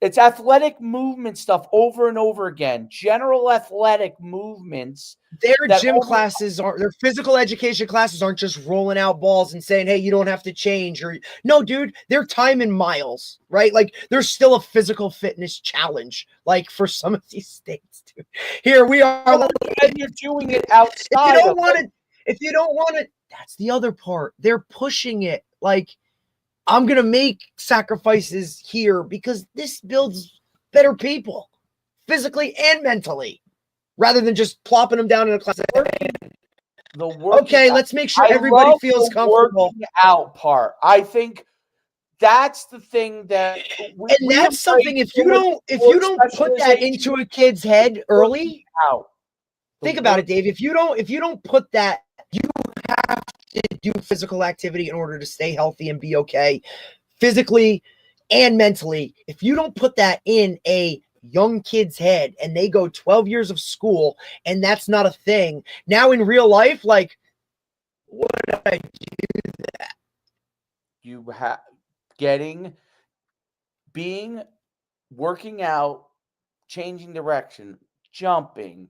It's athletic movement stuff over and over again. General athletic movements. Their gym classes their physical education classes aren't just rolling out balls and saying, hey, you don't have to change. No, dude, they're time in miles, right? Like, there's still a physical fitness challenge, like for some of these states, dude. Here we are. And you're doing it outside. If you don't want it, that's the other part. They're pushing it. Like, I'm going to make sacrifices here because this builds better people physically and mentally rather than just plopping them down in a class. Okay, let's make sure everybody feels comfortable. The out part. I think that's the thing that that's something if you don't put that into a kid's head early. Think about it, Dave. If you don't put that, you have to do physical activity in order to stay healthy and be okay physically and mentally. If you don't put that in a young kid's head and they go 12 years of school and that's not a thing, now in real life, like, would I do that? You have working out, changing direction, jumping.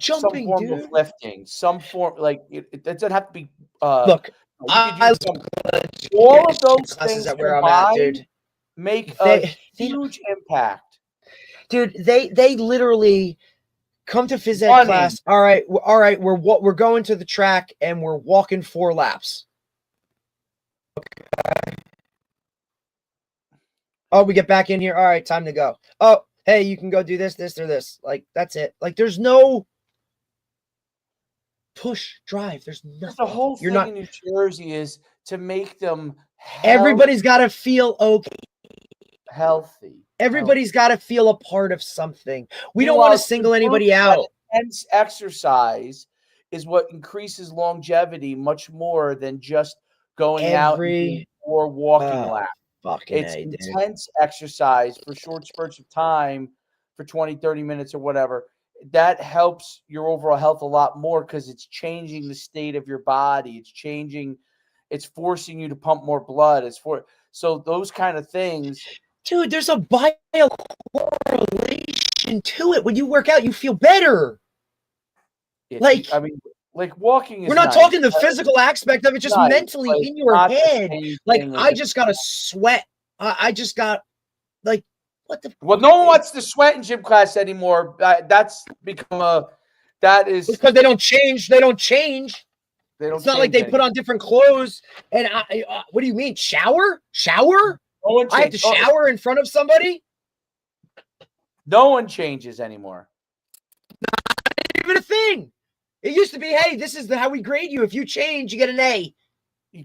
Jumping, some form dude. of lifting, some form, like it doesn't have to be. Look, all of those things that combined make a huge impact, dude. They literally come to phys ed class. All right, we're going to the track and we're walking 4 laps. Okay. Oh, we get back in here. All right, time to go. Oh, hey, you can go do this, or this. Like, that's it. Like, there's no push, drive. There's nothing. The whole thing in New Jersey is to make them everybody's got to feel okay. Healthy. Everybody's got to feel a part of something. We don't want to single anybody out. Intense exercise is what increases longevity much more than just going out or walking laps. It's intense exercise for short spurts of time for 20, 30 minutes or whatever. That helps your overall health a lot more because it's changing the state of your body. It's forcing you to pump more blood. So those kind of things. Dude, there's a biocorrelation to it. When you work out, you feel better. Like walking is we're not talking the physical aspect of it, just mentally in your head. Like, I just got to sweat. I just got, like, what the? Well, no one wants to sweat in gym class anymore. That's become because they don't change. It's not like they put on different clothes. And what do you mean? Shower? I have to shower in front of somebody? No one changes anymore. Not even a thing. It used to be, hey, this is how we grade you. If you change, you get an A.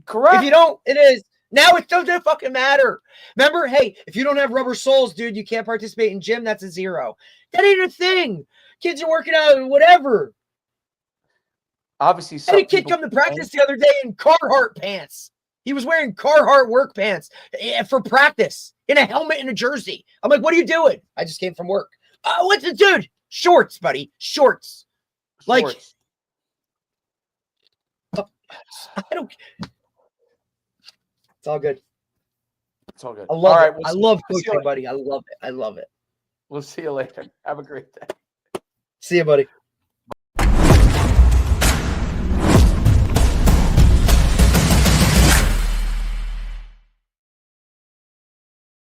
Correct. If you don't, it is. Now it doesn't fucking matter. Remember, hey, if you don't have rubber soles, dude, you can't participate in gym. That's a 0. That ain't a thing. Kids are working out, whatever. Obviously, I had a kid come to practice the other day in Carhartt pants. He was wearing Carhartt work pants for practice in a helmet and a jersey. I'm like, what are you doing? I just came from work. What's the dude? Shorts, buddy. Shorts. Like, I don't. It's all good. It's all good. I love it. I love coaching, buddy. I love it. We'll see you later. Have a great day. See you, buddy.